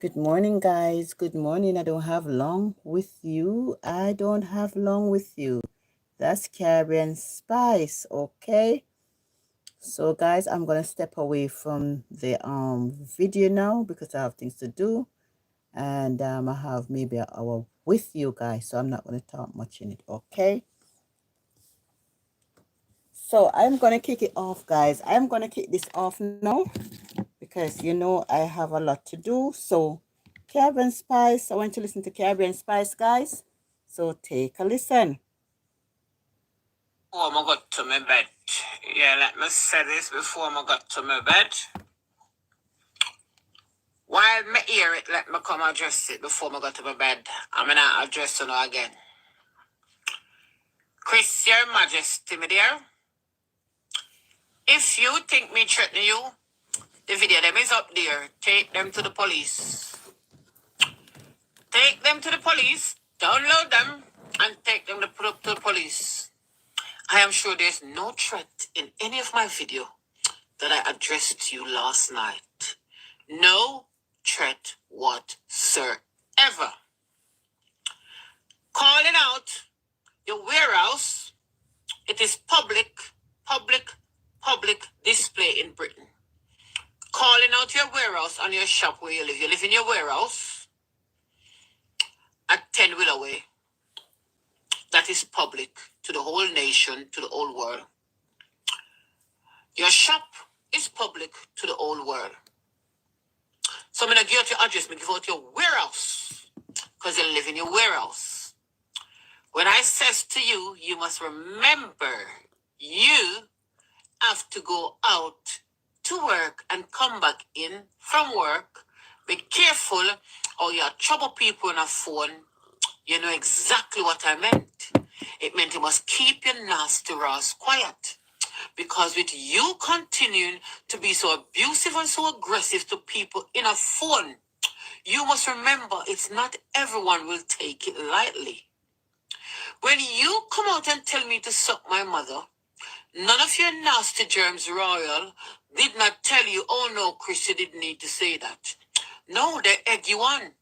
Good morning, guys. Good morning. I don't have long with you. I don't have long with you. That's Caribbean Spice, okay? So, guys, I'm gonna step away from the video now because I have things to do, and I have maybe an hour with you guys, so I'm not gonna talk much in it, okay? So I'm gonna kick it off, guys. I'm gonna kick this off now because I have a lot to do. So Caribbean Spice, I want to listen to Caribbean Spice, guys. So take a listen. Before I got to my bed. Yeah, let me say this before I got to my bed. While me hear it, let me come address it before I go to my bed. I'm gonna address it now again. Chris, Your Majesty, my dear. If you think me threatening you, the video them is up there. Take them to the police. Take them to the police, download them, and take them to the police. I am sure there's no threat in any of my video that I addressed to you last night. No threat whatsoever. Calling out your warehouse, it is public display in Britain. Calling out your warehouse and your shop where you live. You live in your warehouse at 10 Willoway. That is public to the whole nation, to the whole world. Your shop is public to the whole world. So I'm going to give out your address, I'm going to give out your warehouse, because you live in your warehouse. When I says to you, you must remember, you have to go out to work and come back in from work. Be careful or you trouble people on a phone. You know exactly what I meant. It meant you must keep your nasty raws quiet. Because with you continuing to be so abusive and so aggressive to people in a phone, you must remember it's not everyone will take it lightly. When you come out and tell me to suck my mother, none of your nasty germs royal did not tell you, oh no, Chris, you didn't need to say that. No, they egg you on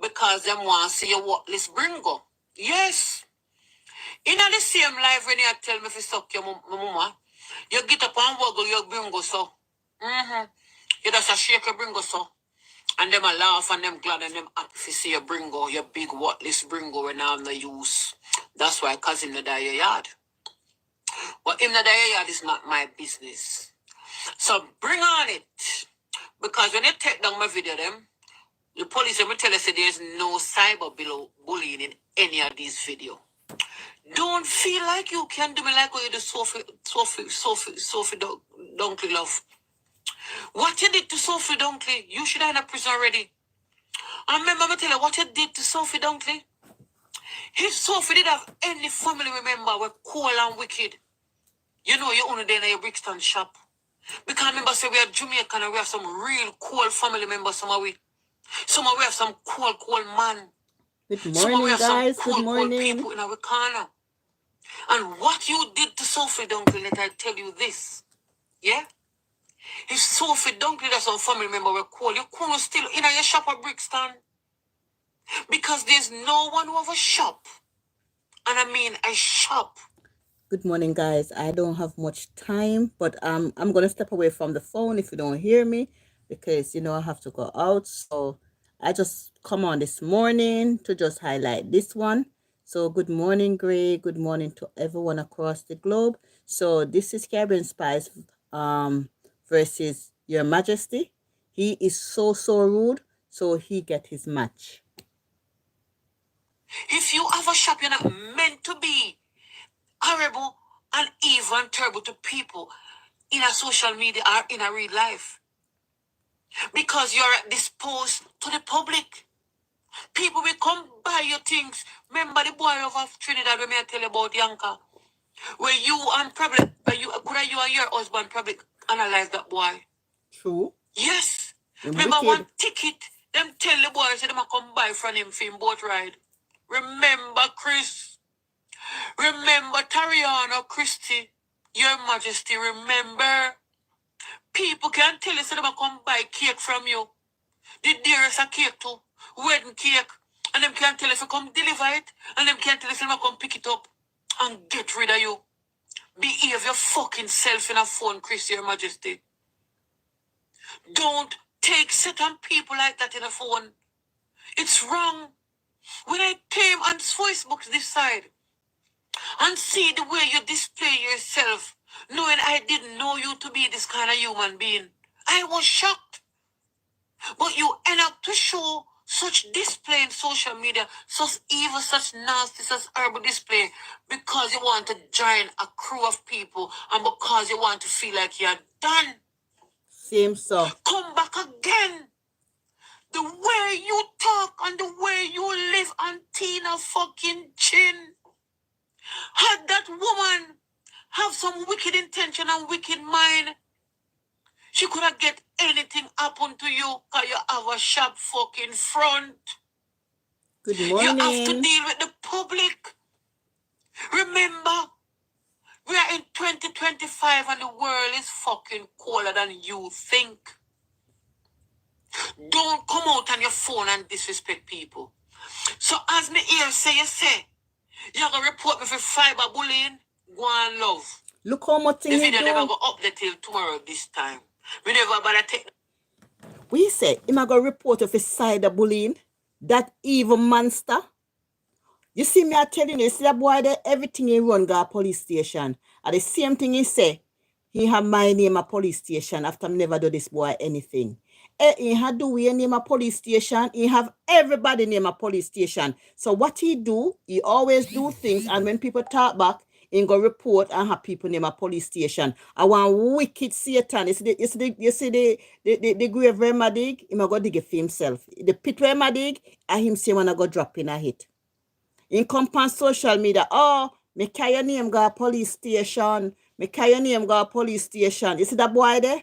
because them want to see your worthless bringo. Yes. In the same life when you tell me to suck your mama, you get up and waggle your bringo so. You just shake your bringo so. And them a laugh and them glad and them happy to see your bringo, your big worthless bringo when I'm no use. That's why cousin the die your yard. But him the die your yard is not my business. So bring on it. Because when you take down my video them, the police will tell us that there's no cyber bullying in any of these videos. Don't feel like you can do me like what you do Sophie Dunkley love. What you did to Sophie Dunkley, you should have in a prison already. And remember me tell you what you did to Sophie Dunkley. If Sophie did have any family member were cool and wicked, you know you only there in your Brixton shop. Because remember say we are Jamaican and we have some real cool family members, some of we have some cool man. Good morning, guys. Good morning. People in our corner. And what you did to Sophie Dunkley, let I tell you this. Yeah? If Sophie Dunkley that's some family member will call, you couldn't still in your shop at Brixton. Because there's no one who have a shop. And I mean a shop. Good morning, guys. I don't have much time, but I'm gonna step away from the phone if you don't hear me because I have to go out. So I just come on this morning to just highlight this one. So good morning, Gray. Good morning to everyone across the globe. So this is Caribbean Spice versus Your Majesty. He is so rude, so he get his match. If you have a shop, you're not meant to be horrible and evil and terrible to people in a social media or in a real life. Because you're disposed to the public. People will come buy your things. Remember the boy of Trinidad when I tell you about Yanka? Where you and probably, you and your husband probably analyze that boy. True. Yes. Remember one ticket, them tell the boy say them come buy from him for him boat ride. Remember Chris. Remember Tariana Christie. Your Majesty, remember. People can tell you say them come buy cake from you. There is a cake too. Wedding cake. And them can't tell if you come deliver it. And them can't tell if you come pick it up. And get rid of you. Behave your fucking self in a phone, Chris, Your Majesty. Don't take certain people like that in a phone. It's wrong. When I came on Facebook this side and see the way you display yourself, knowing I didn't know you to be this kind of human being, I was shocked. But you end up to show such display in social media, such evil, such nasty, such horrible display, because you want to join a crew of people and because you want to feel like you're done. Same so. Come back again. The way you talk and the way you live on Tina fucking Chin. Had that woman have some wicked intention and wicked mind, she could have get anything happen to you because you have a sharp fucking front. Good morning. You have to deal with the public. Remember, we are in 2025 and the world is fucking colder than you think. Don't come out on your phone and disrespect people. So as me here say, you're going to report me for cyberbullying. Go on, love. Look how much thing the you video do. never go up there till tomorrow this time. We never bother take. We say, him a go report of a cyberbullying, that evil monster. You see me, I telling you see that boy there, everything he run go police station. And the same thing he say, he have my name a police station after me never do this boy anything. He had do we name a police station, he have everybody name a police station. So what he do, he always do things, and when people talk back, he go report and have people name a police station. I want wicked Satan. You see the grave where him dig, he go dig it for himself. The pit where him dig, and him say wanna go drop in a hit. In compound social media, oh, me carry your name go police station. Me carry your name go police station. You see that boy there?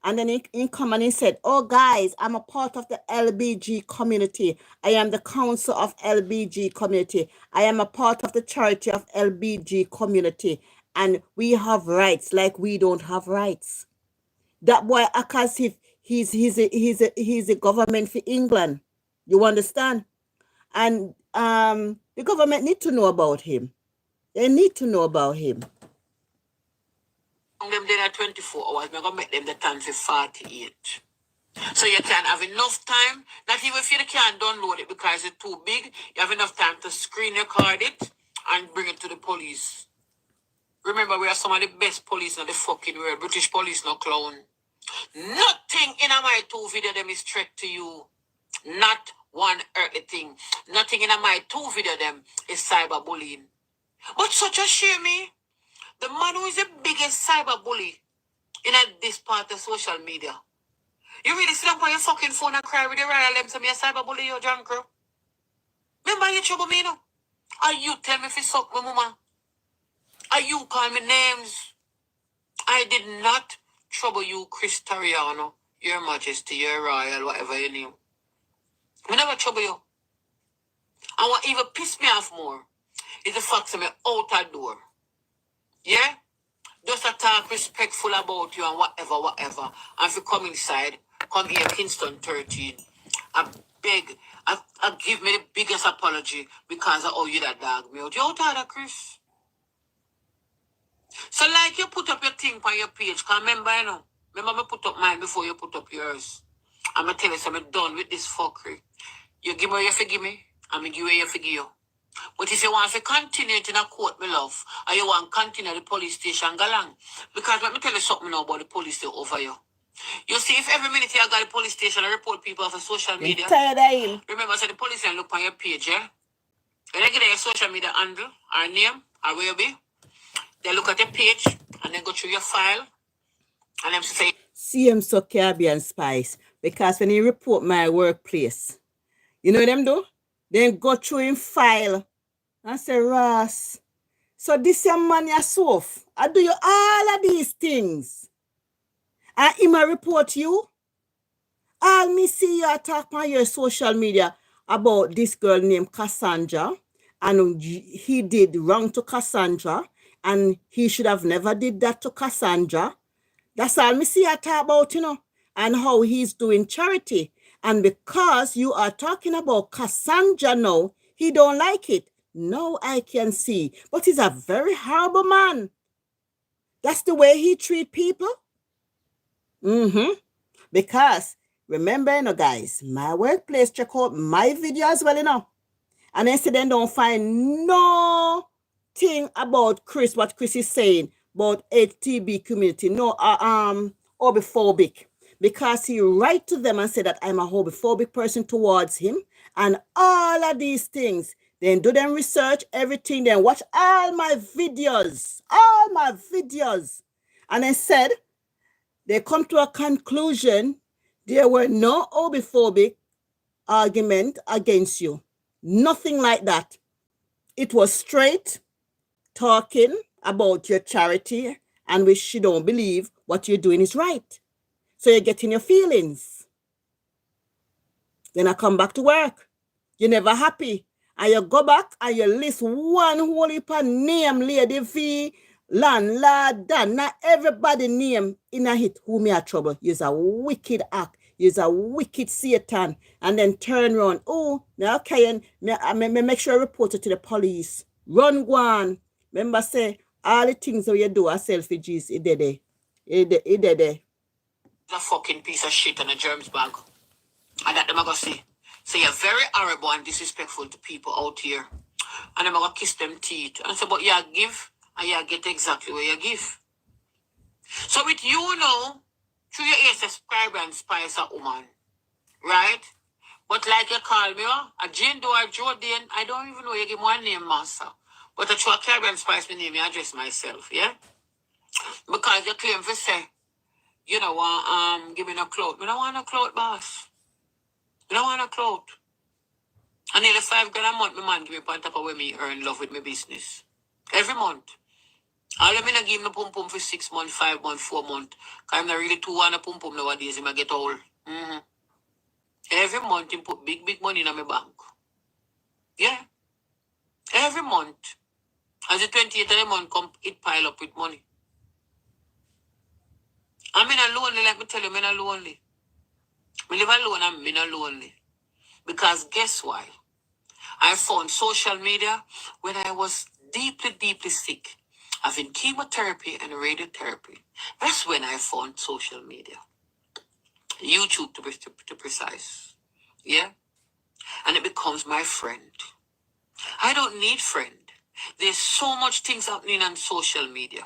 And then he come and he said, oh guys, I'm a part of the LBG community. I am the council of LBG community. I am a part of the charity of LBG community. And we have rights like we don't have rights. That boy act as if he's a government for England. You understand? And the government need to know about him. They need to know about him. Them there 24 hours, I'm going to make them the time for 48. So you can have enough time, not even if you can't download it because it's too big, you have enough time to screen record it and bring it to the police. Remember, we are some of the best police in the fucking world. British police, no clown. Nothing in my 2 video them is threat to you. Not one earthly thing. Nothing in my 2 video them is cyberbullying. But such a shame, me. The man who is the biggest cyberbully in this part of social media. You really sit up on your fucking phone and cry with your royal limbs and be a cyberbully, you John Crow. Remember you trouble me, no? Are you tell me if you suck my mama? Are you call me names? I did not trouble you, Chris Tariano, Your Majesty, Your Royal, whatever your name. I never trouble you. And what even piss me off more is the fact that I'm out that door. Yeah? Just a talk respectful about you and whatever. And if you come inside, come here, Kingston 13. I beg, I give me the biggest apology because I owe you that dog me out. You out that, Chris? So like you put up your thing on your page, because remember, you know, remember me put up mine before you put up yours. I'm going to tell you something, I'm done with this fuckery. You give me, you forgive me, and me give you, you forgive you. But if you want to continue to court, me love, or you want to continue the police station, go along. Because let me tell you something now about the police station over you. You see, if every minute you got the police station and report people off of social media, tired of him. Remember, so the police and look on your page, yeah? When they get your social media handle, or name, or where you be, they look at your page, and then go through your file, and them say, see him so Caribbean Spice. Because when he report my workplace, you know what them do? Then go through him file and say, Ross, so this your man yourself. I do you all of these things. And he might report you. All me see you talk on your social media about this girl named Cassandra. And he did wrong to Cassandra. And he should have never did that to Cassandra. That's all me see you talk about, you know. And how he's doing charity. And because you are talking about Cassandra now, he don't like it. No, I can see. But he's a very horrible man. That's the way he treat people. Mm-hmm. Because remember, guys, my workplace check out my video as well. And they say they don't find no thing about Chris, what Chris is saying about HTB community. No, homophobic. Because he write to them and say that I'm a homophobic person towards him. And all of these things. Then do them research, everything. Then watch all my videos. All my videos. And I said, they come to a conclusion. There were no homophobic argument against you. Nothing like that. It was straight talking about your charity and which you don't believe what you're doing is right. So you're getting your feelings. Then I come back to work. You're never happy. And you go back and you list one whole heap of name, Lady V, landlord, Dan. Not everybody name in a hit who me a trouble. You's a wicked act. You's a wicked Satan. And then turn around. Oh, now okay, and me make sure I report it to the police. Run, go on. Remember say, all the things that you do are selfies. It did it. It did it. A fucking piece of shit in a germs bag. And that them I go say. So you're very horrible and disrespectful to people out here. And I'm gonna kiss them teeth. And say, but you give and you get exactly what you give. So with you know, through your ear subscribe and spice a woman. Right? But like you call me, a Jane Doe or Jordan, I don't even know you give me one name, master. But I try to carry and spice my name, I address myself, yeah? Because you claim to say, you know, give me no clout. I don't want no clout, boss. I don't want no clout. And nearly $5 grand a month, my man give me on top of where me earn love with my business. Every month. All of me not give me pum pum for 6 months, 5 months, 4 months. Because I'm not really too want a pum pum nowadays. I get old. Mm-hmm. Every month, he put big money in my bank. Yeah. Every month. As the 28th of the month come, it pile up with money. I'm not lonely, like me tell you, I'm not lonely. I live alone, I'm not lonely. Because guess why? I found social media when I was deeply sick, having chemotherapy and radiotherapy. That's when I found social media. YouTube to be precise. Yeah? And it becomes my friend. I don't need friend. There's so much things happening on social media.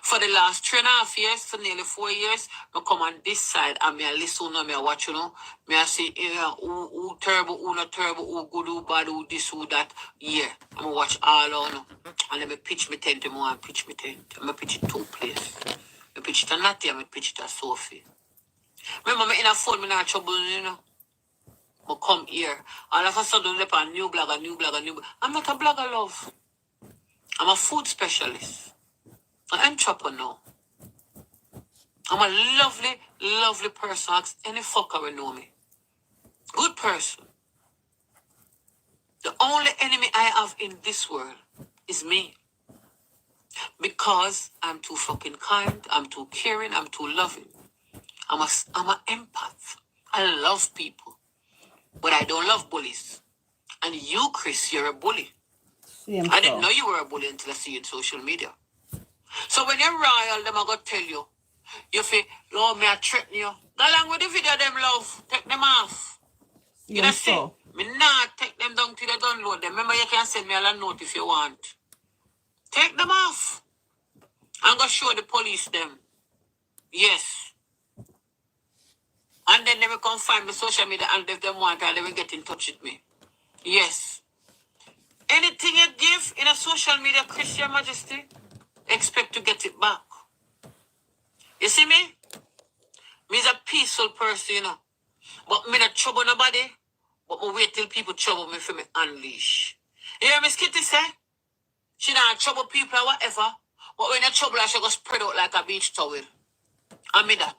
For the last 3.5 years, for nearly 4 years, I come on this side and me I listen, me I watch, me I say, who terrible, who not terrible, who good, who bad, who this, who that. Yeah, I'm going to watch all on. And then I pitch me tent, and pitch me tent. I'm going to pitch it 2 places. I pitch it to Natty, and I pitch it to Sophie. Remember, me in a phone, me not trouble, I come here. All of a sudden, I'm a new blogger. I'm not a blogger, love. I'm a food specialist. An entrepreneur. I'm a lovely person. Ask any fucker will know me. Good person. The only enemy I have in this world is me. Because I'm too fucking kind, I'm too caring, I'm too loving. I'm an empath. I love people. But I don't love bullies. And you, Chris, you're a bully. I didn't know you were a bully until I see you on social media. So when you're royal, them are going to tell you, you feel, Lord, may I threaten you. Go along with the video, them love. Take them off. You know, see? Me not take them down till they download them. Remember, you can send me a note if you want. Take them off. I'm going to show the police them. Yes. And then they will come find me social media and if they want, and they will get in touch with me. Yes. Anything you give in a social media, Christian Majesty, expect to get it back. You see me? Me's a peaceful person, But me not trouble nobody. But me wait till people trouble me for me unleash. You hear Miss Kitty say? She not trouble people or whatever. But when you trouble her, she go spread out like a beach towel. And me that.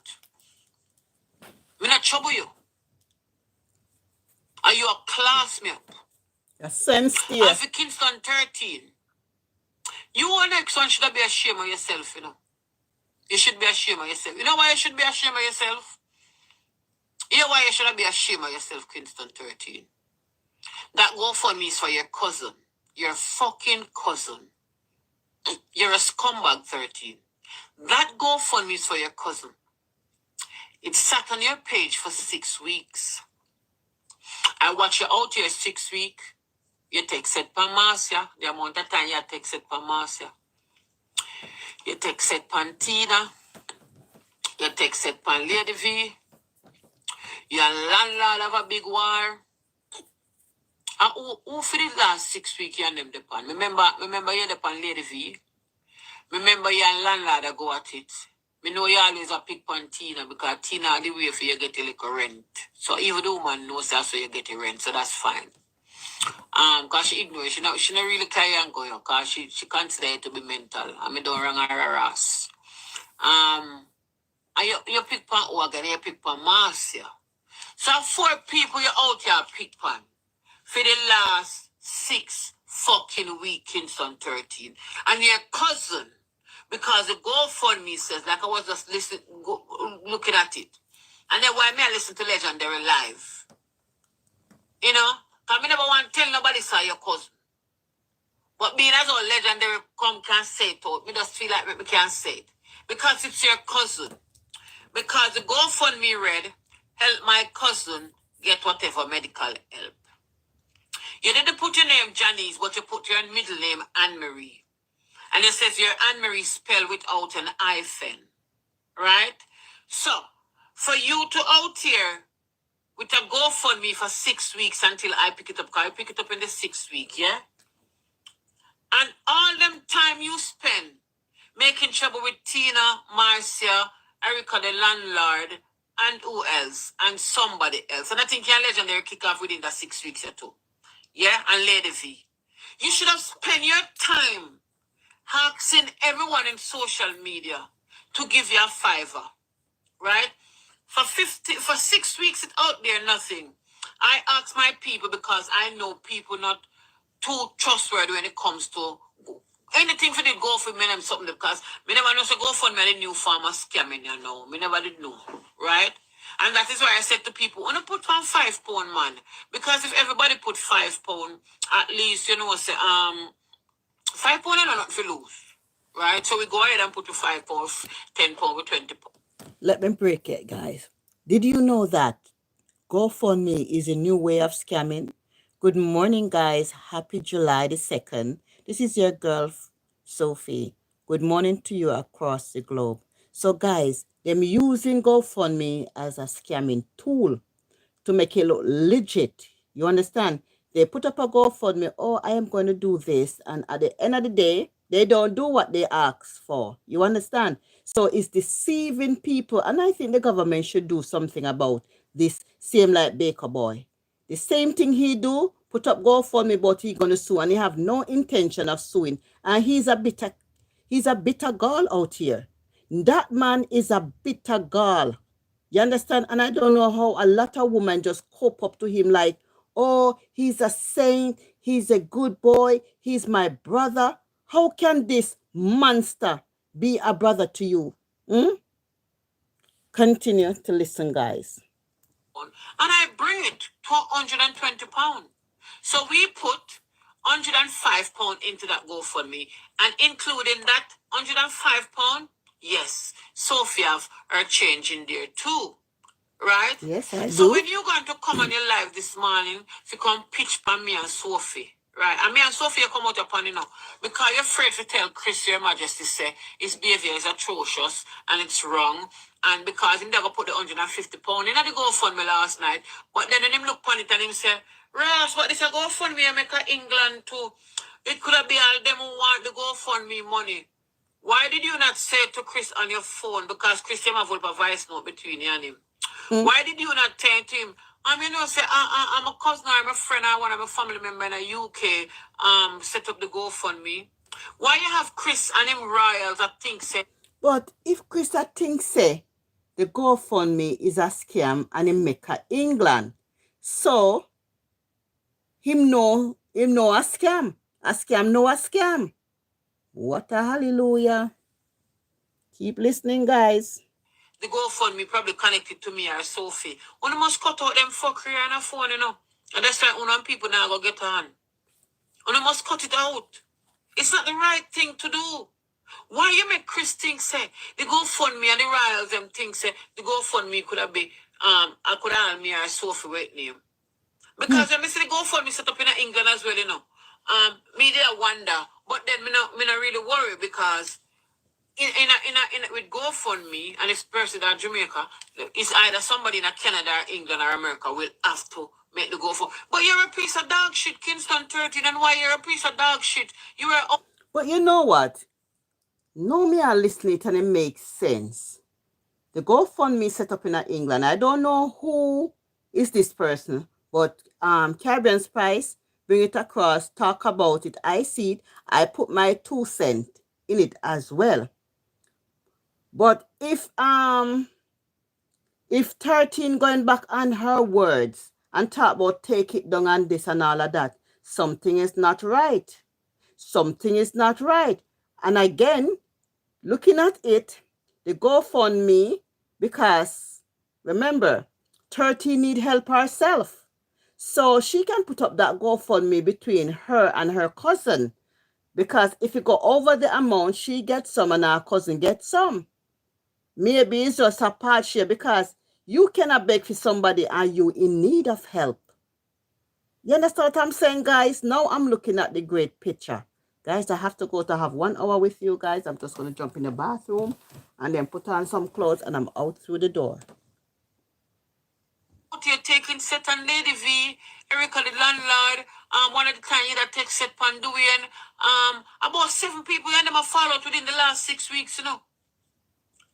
Me not trouble you. Are you a classmate? A sense here. And for Kingston 13. You are next one should be ashamed of yourself, You should be ashamed of yourself. You know why you should be ashamed of yourself? Here why you should be ashamed of yourself, Kingston 13. That GoFundMe is for your cousin. Your fucking cousin. You're a scumbag 13. That GoFundMe is for your cousin. It sat on your page for 6 weeks. I watch you out here 6 weeks. You take set per Marcia. The amount of time you take set per Marcia. You take set pan Tina. You take set pan Lady V. You're a landlord of a big war. And who for the last 6 weeks you and them depend? Remember you depend Lady V. Remember you and landlord that go at it. Me know you always a pick on Tina because Tina the way for you get a little rent. So even the woman knows that's where you get a rent, so that's fine. Cause she ignores, she not really carry on going, cause she consider it to be mental. I mean don't run her ass. And you pick pan Oregon, you pick pan Marcia. So 4 people you out here pick pan for the last 6 fucking weekends on 13. And your cousin, because the GoFundMe says, like I was just looking at it. And then why me I listen to Legendary Live? You know? Because I never want to tell nobody say your cousin. But being as all Legendary come can say it out, me just feel like me can't say it. Because it's your cousin. Because the GoFundMe read, help my cousin get whatever medical help. You didn't put your name Janice, but you put your middle name Anne-Marie. And it says your Anne-Marie spelled without an hyphen. Right? So, for you to out here with a GoFundMe for 6 weeks until I pick it up, because I pick it up in the 6th week, yeah? And all them time you spend making trouble with Tina, Marcia, Erica the landlord, and who else? And somebody else. And I think your Legendary kick off within the 6 weeks or 2. Yeah, and Lady V. You should have spent your time asking everyone in social media to give you a $5, right? For 6 weeks, it's out there, nothing. I ask my people because I know people not too trustworthy when it comes to anything for the GoFundMe and something because me never know so GoFundMe the new farmer scamming, you know. Me never did know, right? And that is why I said to people, wanna put on £5, man. Because if everybody put £5, at least, you know, say, £5 is not for lose. Right? So we go ahead and put the £5, £10, with £20. Let me break it, guys. Did you know that GoFundMe is a new way of scamming? Good morning, guys. Happy July the 2nd. This is your girl, Sophie. Good morning to you across the globe. So, guys, them using GoFundMe as a scamming tool to make it look legit. You understand? They put up a GoFundMe, oh, I am going to do this. And at the end of the day, they don't do what they ask for. You understand? So it's deceiving people. And I think the government should do something about this, same like Baker Boy. The same thing he do, put up GoFundMe, but he going to sue. And he have no intention of suing. And he's a bitter girl out here. That man is a bitter girl. You understand? And I don't know how a lot of women just cope up to him like, oh, he's a saint, he's a good boy, he's my brother. How can this monster be a brother to you? Continue to listen, guys. And I bring it to £120. So we put £105 into that GoFundMe, and including that £105, yes, Sophie have her change in there too. Right? Yes, I do. So when you're going to come on your live this morning, to come pitch by me and Sophie, right? And me and Sophie come out upon you now. Because you're afraid to tell Chris, your majesty, say his behavior is atrocious and it's wrong. And because he never put the £150 in the GoFundMe last night. But then him look upon it and him say, Ross, what this a GoFundMe America England too? It could have been all them who want the GoFundMe money. Why did you not say it to Chris on your phone? Because Chris have a voice note between you and him. Why did you not tell him? You know, say, I'm a cousin, I'm a friend, I'm a family member in the UK, set up the GoFundMe. Why you have Chris and him royals that think say? But if Chris think say the GoFundMe is a scam and in Mecca, England, so him know a scam. A scam know a scam. What a hallelujah. Keep listening, guys. the GoFundMe probably connected to me or Sophie. One must cut out them fuckery on a phone, you know. And that's why one people now go get on. One must cut it out. It's not the right thing to do. Why you make Chris think say the GoFundMe and the Royals them think say the GoFundMe could have been I could have me or Sophie with name. Because when I see the GoFundMe set up in England as well, you know. Me there wonder, but then me not really worry because with GoFundMe and it's person in Jamaica, it's either somebody in Canada or England or America will have to make the GoFundMe. But you're a piece of dog shit, Kingston 13, and why you're a piece of dog shit? You were. But you know what? No, me are listening and it makes sense. The GoFundMe set up in England. I don't know who is this person, but Caribbean Spice bring it across, talk about it. I see it. I put my 2 cents in it as well. But if 13 going back on her words and talk about take it down and this and all of that, something is not right. Something is not right. And again, looking at it, the GoFundMe, because remember, 13 need help herself. So she can put up that GoFundMe between her and her cousin. Because if you go over the amount, she gets some and her cousin gets some. Maybe it's just a part share because you cannot beg for somebody and you in need of help. You understand what I'm saying, guys? Now I'm looking at the great picture. Guys, I have to go to have 1 hour with you guys. I'm just going to jump in the bathroom and then put on some clothes and I'm out through the door. You're taking set and Lady V, Erica the landlord, one of the time you that take set Panduian, about 7 people and them have followed within the last 6 weeks, you know.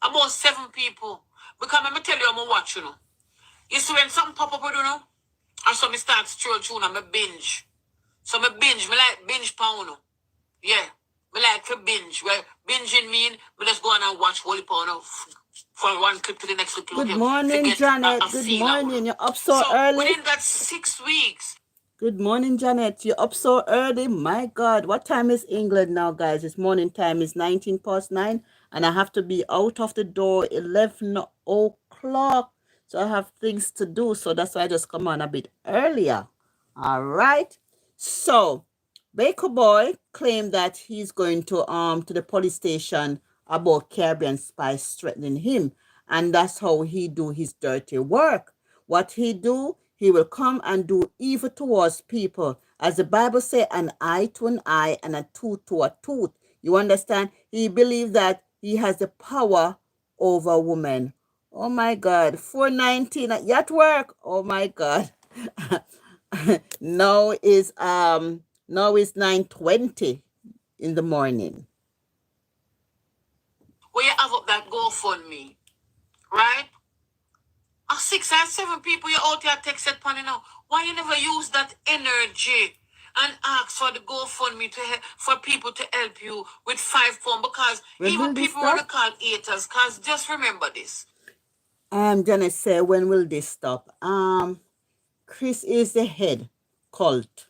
About 7 people. Because I'm tell you, I'm going to watch, you know. You see when something pop up, you know, or so me start stroll through and I binge. So me binge, me like binge pound. Yeah. Me like to binge. Well, binging mean, me just go on and watch Holy Pound from one clip to the next clip. Good morning, Janet. Good morning. You're up so early. Within that 6 weeks. Good morning, Janet. You're up so early. My God. What time is England now, guys? It's morning time. It's 19 past 9. And I have to be out of the door 11 o'clock. So I have things to do. So that's why I just come on a bit earlier. All right. So Baker Boy claimed that he's going to the police station about Caribbean Spice threatening him. And that's how he do his dirty work. What he do, he will come and do evil towards people. As the Bible says, an eye to an eye and a tooth to a tooth. You understand? He believes that he has the power over women. Oh my God. 419 at work. Oh my God. Now is 9:20 in the morning. Where you have up that GoFundMe, right? 6 or 7 people you out here text it pan now. Why you never use that energy and ask for the GoFundMe for people to help you with £5? Because even people want to call haters. Because just remember this. Janice say, when will this stop? Chris is the head cult.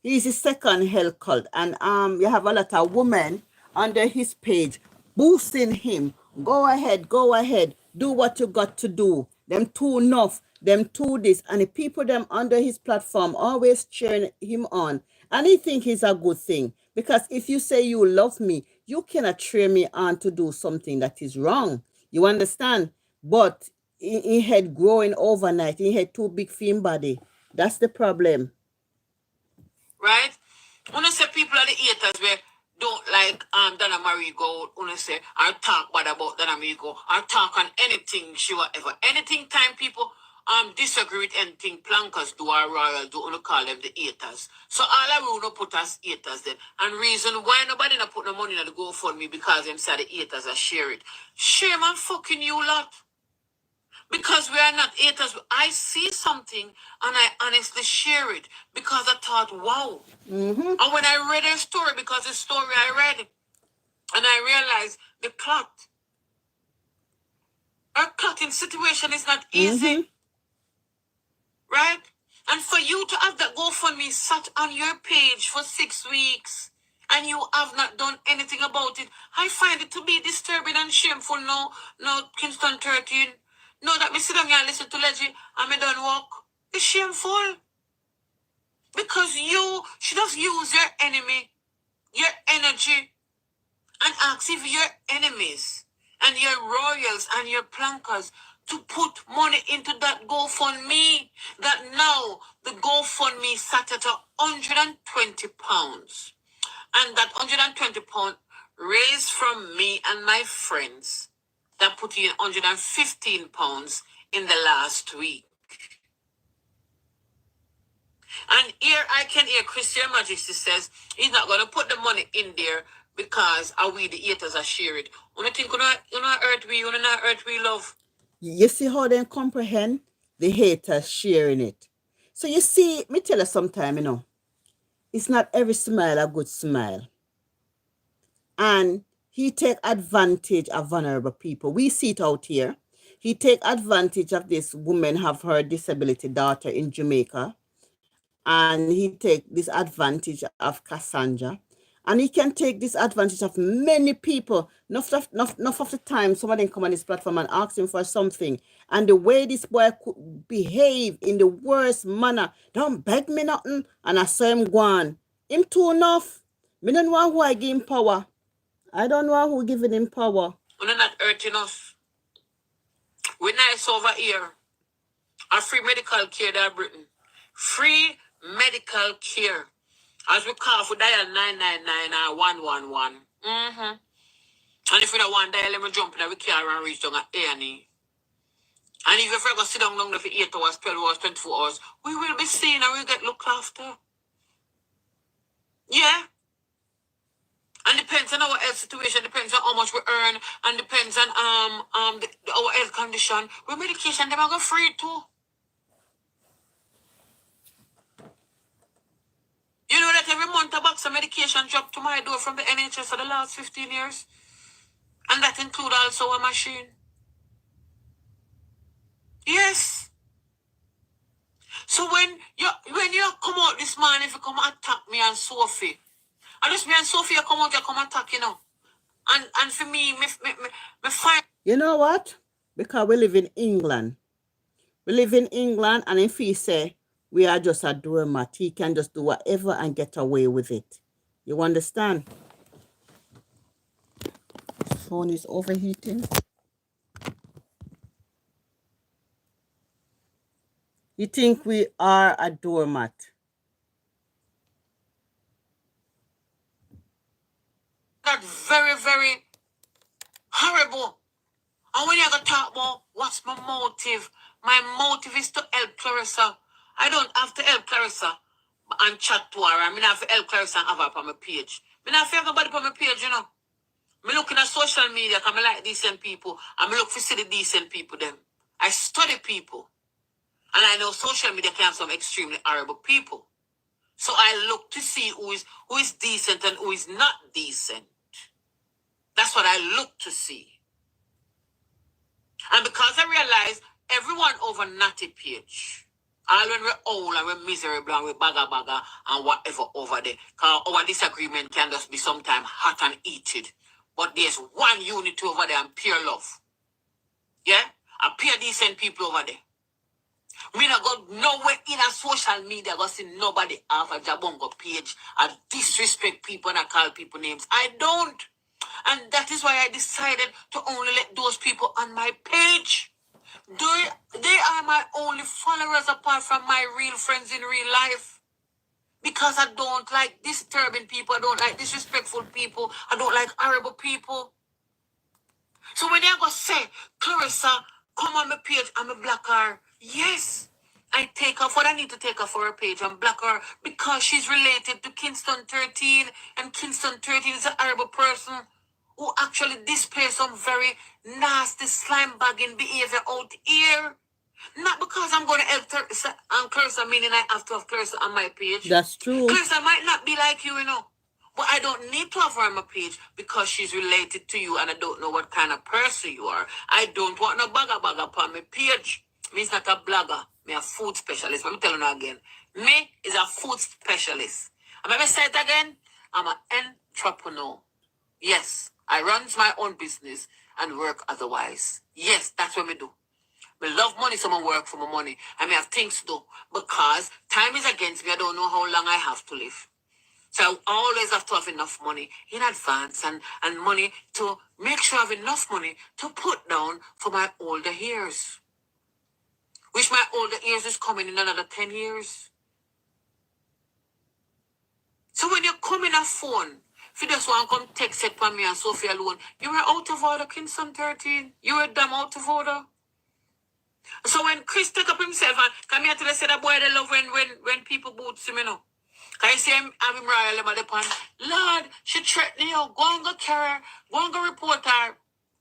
He's the second head cult. And you have a lot of women under his page boosting him. Go ahead, do what you got to do. Them too enough, them too this. And the people them under his platform always cheering him on. And he think it's a good thing. Because if you say you love me, you cannot cheer me on to do something that is wrong. You understand? But he had growing overnight. He had too big for him body. That's the problem. Right? When I say people are the haters where don't like Donna Marie go, when I say I talk bad about Donna Marie go, I talk on anything she whatever. Anything time people disagree with anything Plankers do or Royal do, you call them the haters. So all I will put as haters then. And reason why nobody not put no money in the GoFundMe because them say the haters are share it. Shame on fucking you lot. Because we are not haters. I see something and I honestly share it because I thought, wow. And when I read her story, because the story I read, and I realized the clot. Her clotting situation is not easy. Right? And for you to have that GoFundMe sat on your page for 6 weeks, and you have not done anything about it. I find it to be disturbing and shameful now. No, Kingston 13. No, that me sit down here and listen to Leggy and me don't walk. It's shameful. Because you should just use your enemy, your energy, and ask if your enemies and your royals and your plankers to put money into that GoFundMe. That now the GoFundMe sat at £120. And that £120 raised from me and my friends that put in £115 in the last week. And here I can hear Christian Majesty says he's not going to put the money in there because we the haters are share it. You think you not hurt we, you not hurt we love. You see how they comprehend the haters sharing it. So you see, me tell you sometime, it's not every smile a good smile. And he take advantage of vulnerable people. We see it out here. He take advantage of this woman have her disability daughter in Jamaica. And he take this advantage of Cassandra. And he can take this advantage of many people. Enough of the time, some of them come on this platform and ask him for something. And the way this boy could behave in the worst manner, don't beg me nothing. And I saw him go on. Him too enough. Me don't know who I give him power. I don't know who giving him power. We're not hurting us. We're nice over here. Our free medical care there, Britain. Free medical care. As we call for dial 999 or 111. And if you don't want dial, let me jump in we car and reach down at A&E. And if you ever sit down long for 8 hours, 12 hours, 24 hours, we will be seen and we'll get looked after. Yeah. And depends on our health situation, depends on how much we earn, and depends on our health condition. With medication, they are go free too. You know that every month a box of medication drop to my door from the NHS for the last 15 years? And that includes also a machine. Yes. So when you come out this morning, if you come attack me and Sophie, and just me and Sophie come out, you come attack, And for me find... You know what? Because we live in England. We live in England, and if he say we are just a doormat, he can just do whatever and get away with it. You understand? Phone is overheating. You think we are a doormat? That's very, very horrible. And when you're going to talk about what's my motive, my motive is to help Clarissa. I don't have to help Clarissa and chat to her. I mean, I have to help Clarissa and have her on my page. I mean, I have to have nobody on my page, I'm looking at social media because I like decent people. I'm looking for see the decent people then. I study people. And I know social media can have some extremely horrible people. So I look to see who is decent and who is not decent. That's what I look to see. And because I realize everyone over Natty page, all when we're old and we're miserable and we're bagga and whatever over there, because our disagreement can just be sometimes hot and heated. But there's one unity over there and pure love. Yeah? And pure decent people over there. We not go nowhere in a social media go see nobody have a Jabongo page and disrespect people and I call people names. I don't. And that is why I decided to only let those people on my page. They are my only followers apart from my real friends in real life. Because I don't like disturbing people. I don't like disrespectful people. I don't like horrible people. So when they're going to say, Clarissa, come on my page, I'm a block her. Yes, I take off what I need to take off for her page and block her because she's related to Kingston 13. And Kingston 13 is a horrible person who actually displays some very nasty slime bagging behavior out here. Not because I'm going to help Clarissa, meaning I have to have Clarissa on my page. That's true. Clarissa might not be like you, But I don't need to have her on my page because she's related to you and I don't know what kind of person you are. I don't want no bagger on my page. Me's not a blogger. Me a food specialist. Let me tell you again. Me is a food specialist. I'm going to say it again. I'm an entrepreneur. Yes, I runs my own business and work otherwise. Yes, that's what me do. Me love money, so I work for my money. I may have things to do because time is against me. I don't know how long I have to live. So I always have to have enough money in advance and money to make sure I have enough money to put down for my older years. Which my older years is coming in another 10 years. So when you come in a phone, if you just want to come text it for me and Sophie alone, you were out of order, Kingston 13. You were damn out of order. So when Chris take up himself and come here to the say that boy they love when people boots him, you know. Can you see him have him royal about the pan? Lord, she threatening you. Go and go carry her. Go and go report her.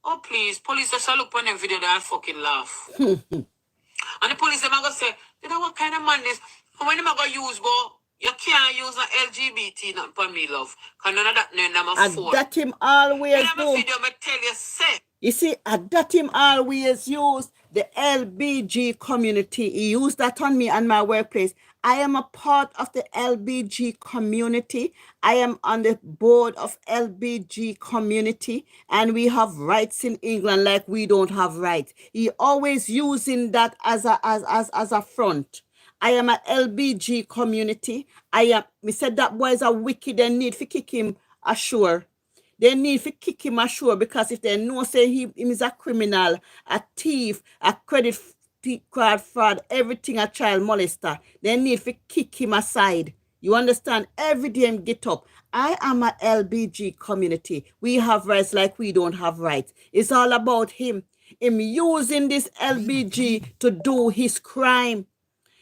Oh please, police just look on them video and fucking laugh. And the police them are gonna say, you know what kind of man this? And when them are gonna use but you can't use an LGBT not for me, love. Cause none of that name I'm a phone. That him always in do. Video me tell you say. You see, that him always use the LBG community. He used that on me and my workplace. I am a part of the LBG community. I am on the board of LBG community, and we have rights in England like we don't have rights. He always using that as a front. I am a LBG community. We said that boy is a wicked and need to kick him ashore. They need to kick him ashore because if they know say he is a criminal, a thief, a credit card fraud, everything a child molester, they need to kick him aside. You understand? Every day him get up. I am a LBG community. We have rights like we don't have rights. It's all about him. Him using this LBG to do his crime.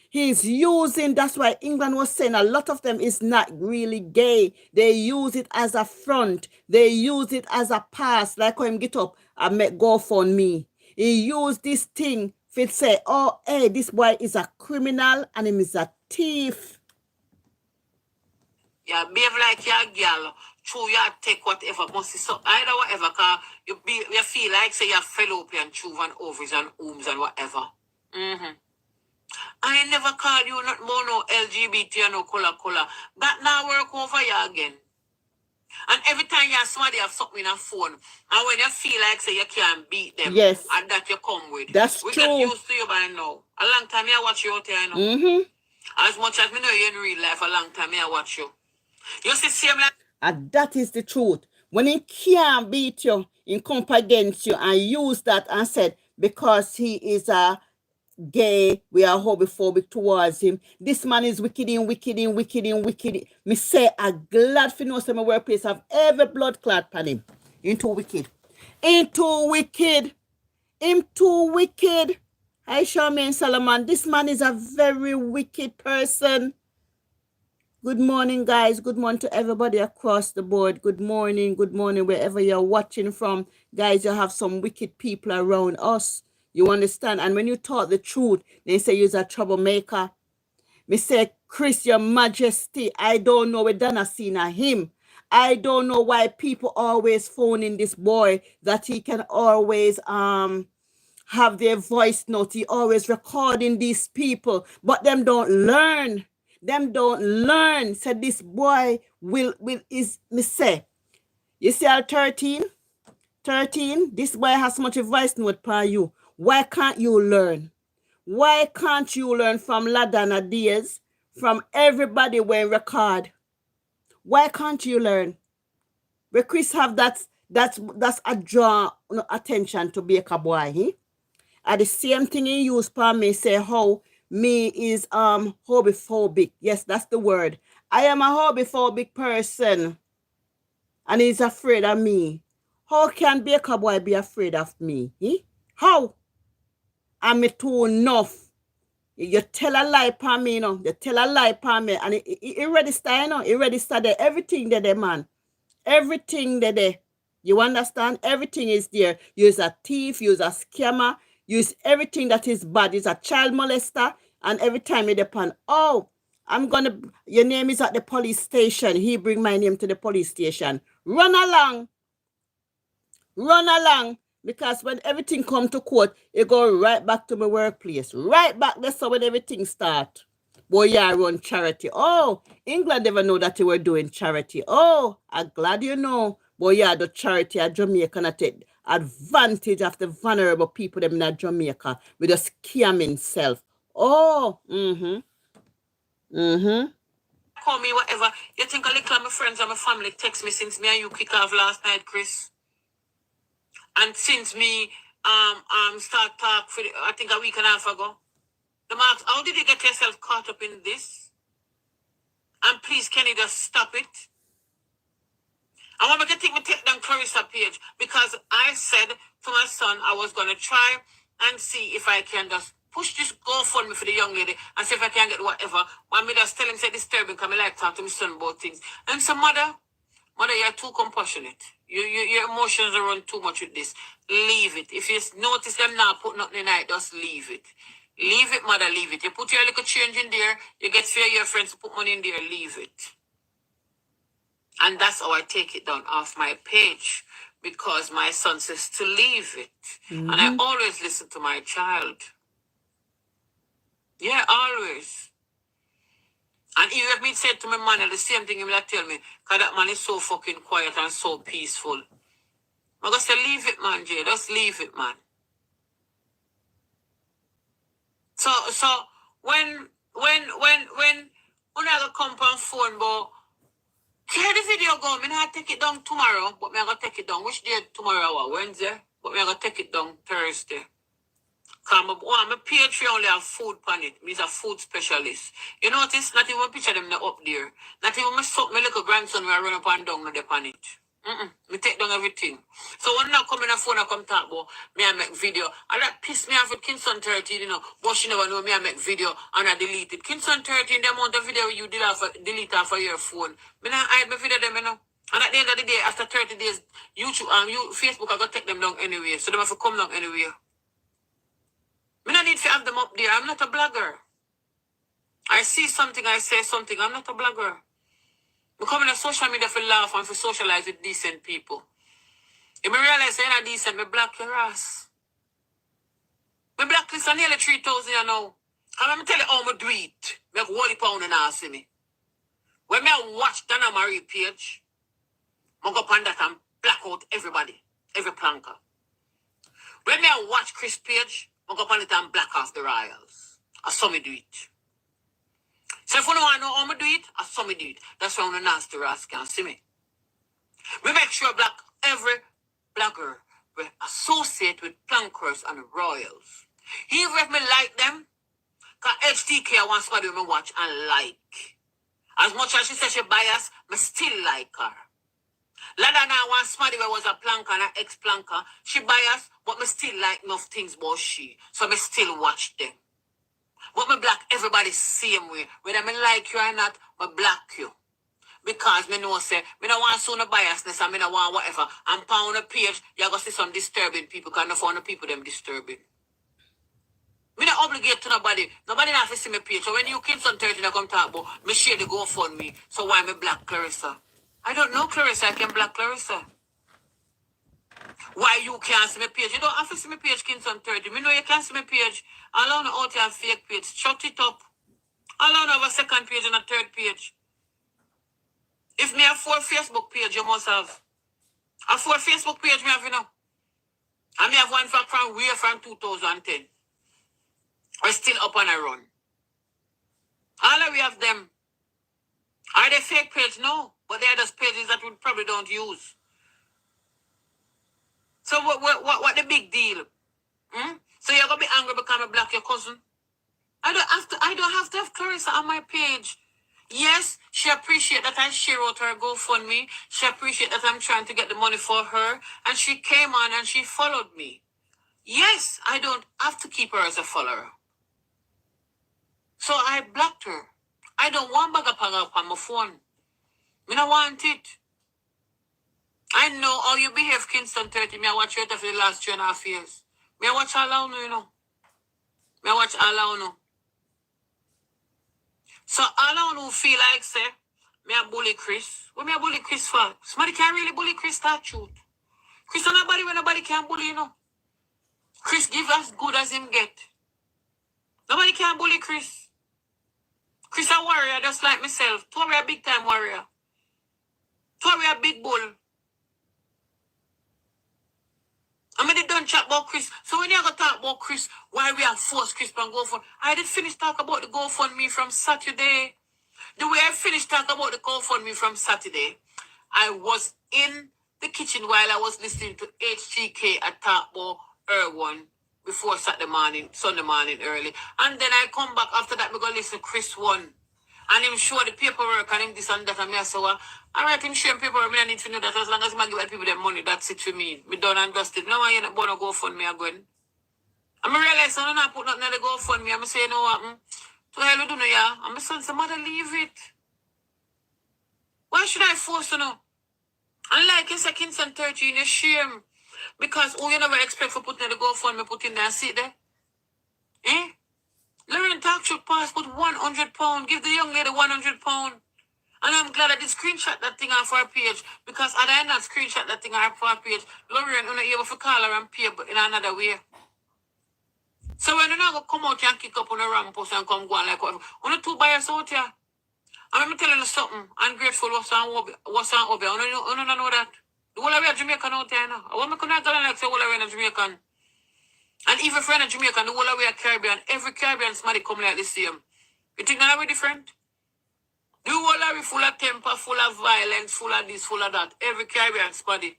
He's using, that's why England was saying a lot of them is not really gay. They use it as a front. They use it as a pass, like when him get up and make GoFundMe. He used this thing to say, oh, hey, this boy is a criminal and him is a thief. Yeah, behave like your girl. True, you take whatever, must see so either whatever, cause you feel like say you have fallopian tube and ovaries and wombs and whatever. I ain't never called you not more no LGBT or no color. That now work over you again. And every time you somebody have something in a phone, and when you feel like say you can't beat them, yes, and that you come with. That's we true. get used to you by now. A long time I watch you out there, you know. As much as me know you in real life, a long time I watch you. You see same like and that is the truth. When he can't beat you, he come up against you and use that and said, because he is a gay, we are homophobic towards him. This man is wicked. Me say, I'm glad for no some workplace have every blood clot pan him. Into wicked. Him too wicked. Hi, Charmaine Solomon. This man is a very wicked person. Good morning, guys. Good morning to everybody across the board. Good morning, wherever you're watching from. Guys, you have some wicked people around us. You understand? And when you talk the truth, they say you're a troublemaker. Me say, Chris, your majesty, I don't know where Dana seen him. I don't know why people always phoning this boy that he can always have their voice note. He always recording these people, but them don't learn. Said this boy will is me say. You see our 13? This boy has so much voice note for you. Why can't you learn? Why can't you learn from Ladana Diaz, from everybody when record? Why can't you learn? Where Chris have that's a draw attention to be a boy. He? At the same thing he use for me say how me is homophobic. Yes, that's the word. I am a homophobic person. And he's afraid of me. How can Baker boy be afraid of me? How? I'm too enough. You tell a lie for me, you know. You tell a lie for me. And he register, you know. He register there. Everything there, man. Everything there. You understand? Everything is there. You're a thief. You're a scammer. Use everything that is bad. You're a child molester. And every time you depend, oh, your name is at the police station. He bring my name to the police station. Run along. Because when everything come to court, it go right back to my workplace. Right back. That's how when everything start. Boy, yeah, I run charity. Oh, England never know that they were doing charity. Oh, I'm glad you know. Boy, yeah, the charity at Jamaica not take advantage of the vulnerable people them in Jamaica with a scamming self. Oh, Call me whatever. You think a little of my friends and my family text me since me and you kick off last night, Chris? And since me start talk for I think a week and a half ago. The marks, how did you get yourself caught up in this? And please, can you just stop it? I want to take down Clarissa page because I said to my son I was going to try and see if I can just push this GoFundMe for the young lady and see if I can get whatever. One me just tell him say disturbing because I like talk to my son about things. And so mother, you're too compassionate. Your emotions are run too much with this. Leave it. If you notice them now put nothing in it, just leave it. Leave it, mother, leave it. You put your little change in there, you get fear your friends to put money in there, leave it. And that's how I take it down off my page because my son says to leave it. And I always listen to my child. Yeah, always. And even if me said to my man the same thing, he will tell me, because that man is so fucking quiet and so peaceful. I'm going to say, leave it, man, Jay. Just leave it, man. So when I come on phone, but hear the video go, me not take it down tomorrow, but me I gonna take it down. Which day tomorrow? Wednesday? But me I gonna take it down Thursday. Cause my page only have food on it. Me's a food specialist. You notice not even picture them up there. Not even my little grandson where I run up and down on the pan it. Me take down everything. So when I come in a phone, I come talk about me I make video. And that piss me off with Kingston 13, you know. But she never know me I make video and I delete it. Kingston 13, the amount of video you delete off of your phone. Me not hide my video them, you know. And at the end of the day, after 30 days, YouTube Facebook I gotta take them down anyway. So they have to come down anyway. Me not need to have them up there. I'm not a blogger. I see something, I say something. I'm not a blogger. We come in a social media for laugh and for socialize with decent people. If me realize you're not decent, me block your ass. Me blacklist on nearly 3,000 you know. And let me tell you how me do it. Make one pound and ask me. When me watch Dana Marie page, I go up on that and black out everybody. Every planker. When me watch Chris page, I go up on it and black off the royals. I saw me do it. So if you don't want to know how me do it, I saw me do it. That's why I'm a nasty rascal can't see me. We make sure black every blogger we associate with plankers and royals. Even if me like them, because HTK I want somebody me watch and like. As much as she says she biased, me still like her. Lada now want somebody who was a planker and an ex-planker. She biased, but me still like enough things about she. So me still watch them. But me black everybody same way. Whether me like you or not, me black you. Because me know say, me don't want so no biasness and me don't want whatever. And pound a page, you're going to see some disturbing people because I found the people them disturbing. Me not obligate to nobody. Nobody not to see my page. So when you kids on 13 I come talk about, me share the GoFundMe. So why me black Clarissa? I don't know Clarissa, I can black Clarissa. Why you can't see my page? You don't have to see my page, Kingston 30. Me know you can't see my page. Allow no out your fake page. Shut it up. Allow no have a second page and a third page. If me have 4 Facebook page, you must have. A 4 Facebook page me have, you know. And me have one from way from 2010. We're still up on a run. All of we have them. Are they fake page? No. But they are just pages that we probably don't use. So what the big deal? So you're gonna be angry because I block your cousin? I don't have to have Clarissa on my page. Yes, she appreciate that I share out her GoFundMe. She appreciate that I'm trying to get the money for her. And she came on and she followed me. Yes, I don't have to keep her as a follower. So I blocked her. I don't want bagapaga on my phone. I don't want it. I know how you behave, Kingston 30. Me I watch you for the last 2.5 years. Me I watch all around you know. Me I watch all around you. So all around who feel like say, me a bully Chris. What me a bully Chris for? Somebody can't really bully Chris, that truth. Chris is nobody when nobody can bully, you know. Chris give as good as him get. Nobody can bully Chris. Chris a warrior just like myself. Tori a big time warrior. Tori a big bull. I mean, they don't chat about Chris. So when you go talk about Chris, why we have forced Chris and GoFund? I did finish talk about the GoFundMe from Saturday. The way I finished talk about the GoFundMe from Saturday, I was in the kitchen while I was listening to HGK at talk about Erwan before Sunday morning early. And then I come back after that, we go listen to Chris one. And him show the paperwork and him this and that. And me I say, well, all right, him show him paperwork. Me I need to know that as long as I give people their money, that's it for me. Me done and dusted. No, I ain't going to go fund me again. And I realize I'm not put nothing in the go fund me. I'm say, you know what? To hell we do no, yeah. And my son say, mother, leave it. Why should I force you know? And like you say, Kingston 13, you shame. Because who you never expect for putting in the go fund me, put in there and sit there? Eh? Lauren Talk should pass with £100. Give the young lady £100. And I'm glad I did screenshot that thing off our page. Because had I not screenshot that thing off our page, Lauren not able to call her and pay but in another way. So when you not come out here and kick up on a ramp post and come go on like whatever, only two buyers out here. I'm telling you something. Ungrateful what's on Obi. You don't know that. The whole of Jamaican out here now. I want me to not go like say whole of Jamaican. And even if you're in Jamaica, the whole of Caribbean, every Caribbean somebody come like the same. You think that we different? The whole of it full of temper, full of violence, full of this, full of that. Every Caribbean somebody.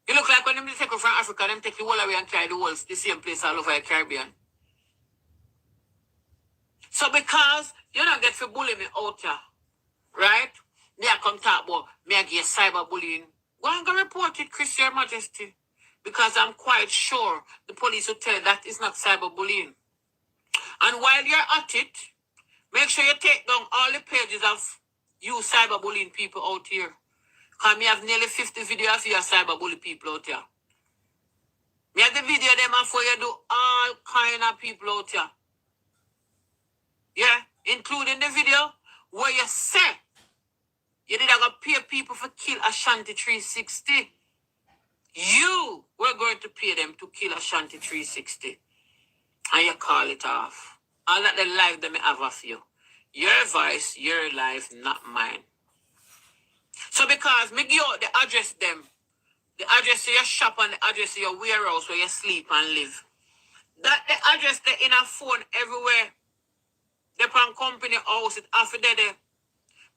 You look like when them take you from Africa, them take the whole away and carry the whole the same place all over the Caribbean. So because you don't get to bully me out here, right? They come talk about me against cyberbullying. Go and go report it, Chris, Your Majesty. Because I'm quite sure the police will tell you that is not cyberbullying. And while you're at it, make sure you take down all the pages of you cyberbullying people out here. Because me have nearly 50 videos of you cyberbully people out here. Me have the video them before you do all kind of people out here. Yeah, including the video where you say you did not pay people for kill Ashanti 360. You were going to pay them to kill Ashanti 360. And you call it off. All that the life that me have of you. Your voice, your life, not mine. So because me give out the address them, the address to your shop and the address to your warehouse where you sleep and live. That the address they in a phone everywhere. They from company house, it off there.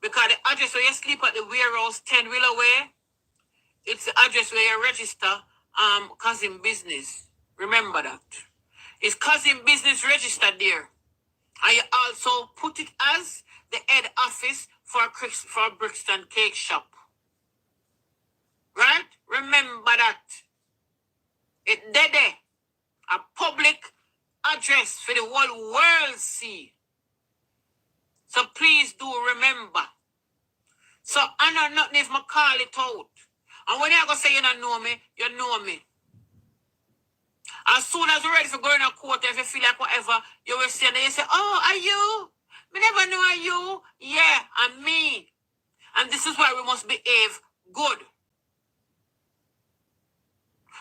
Because the address where you sleep at the warehouse 10 wheel away, it's the address where you register cousin business. Remember that. It's cousin business registered there. And you also put it as the head office for Brixton Cake Shop. Right? Remember that. It there. A public address for the whole world see. So please do remember. So I know nothing if I call it out. And when you go say you don't know me, you know me. As soon as you're ready for going to court, if you feel like whatever, you will say, and you say, oh, are you? Me never know are you. Yeah, I'm me. And this is why we must behave good.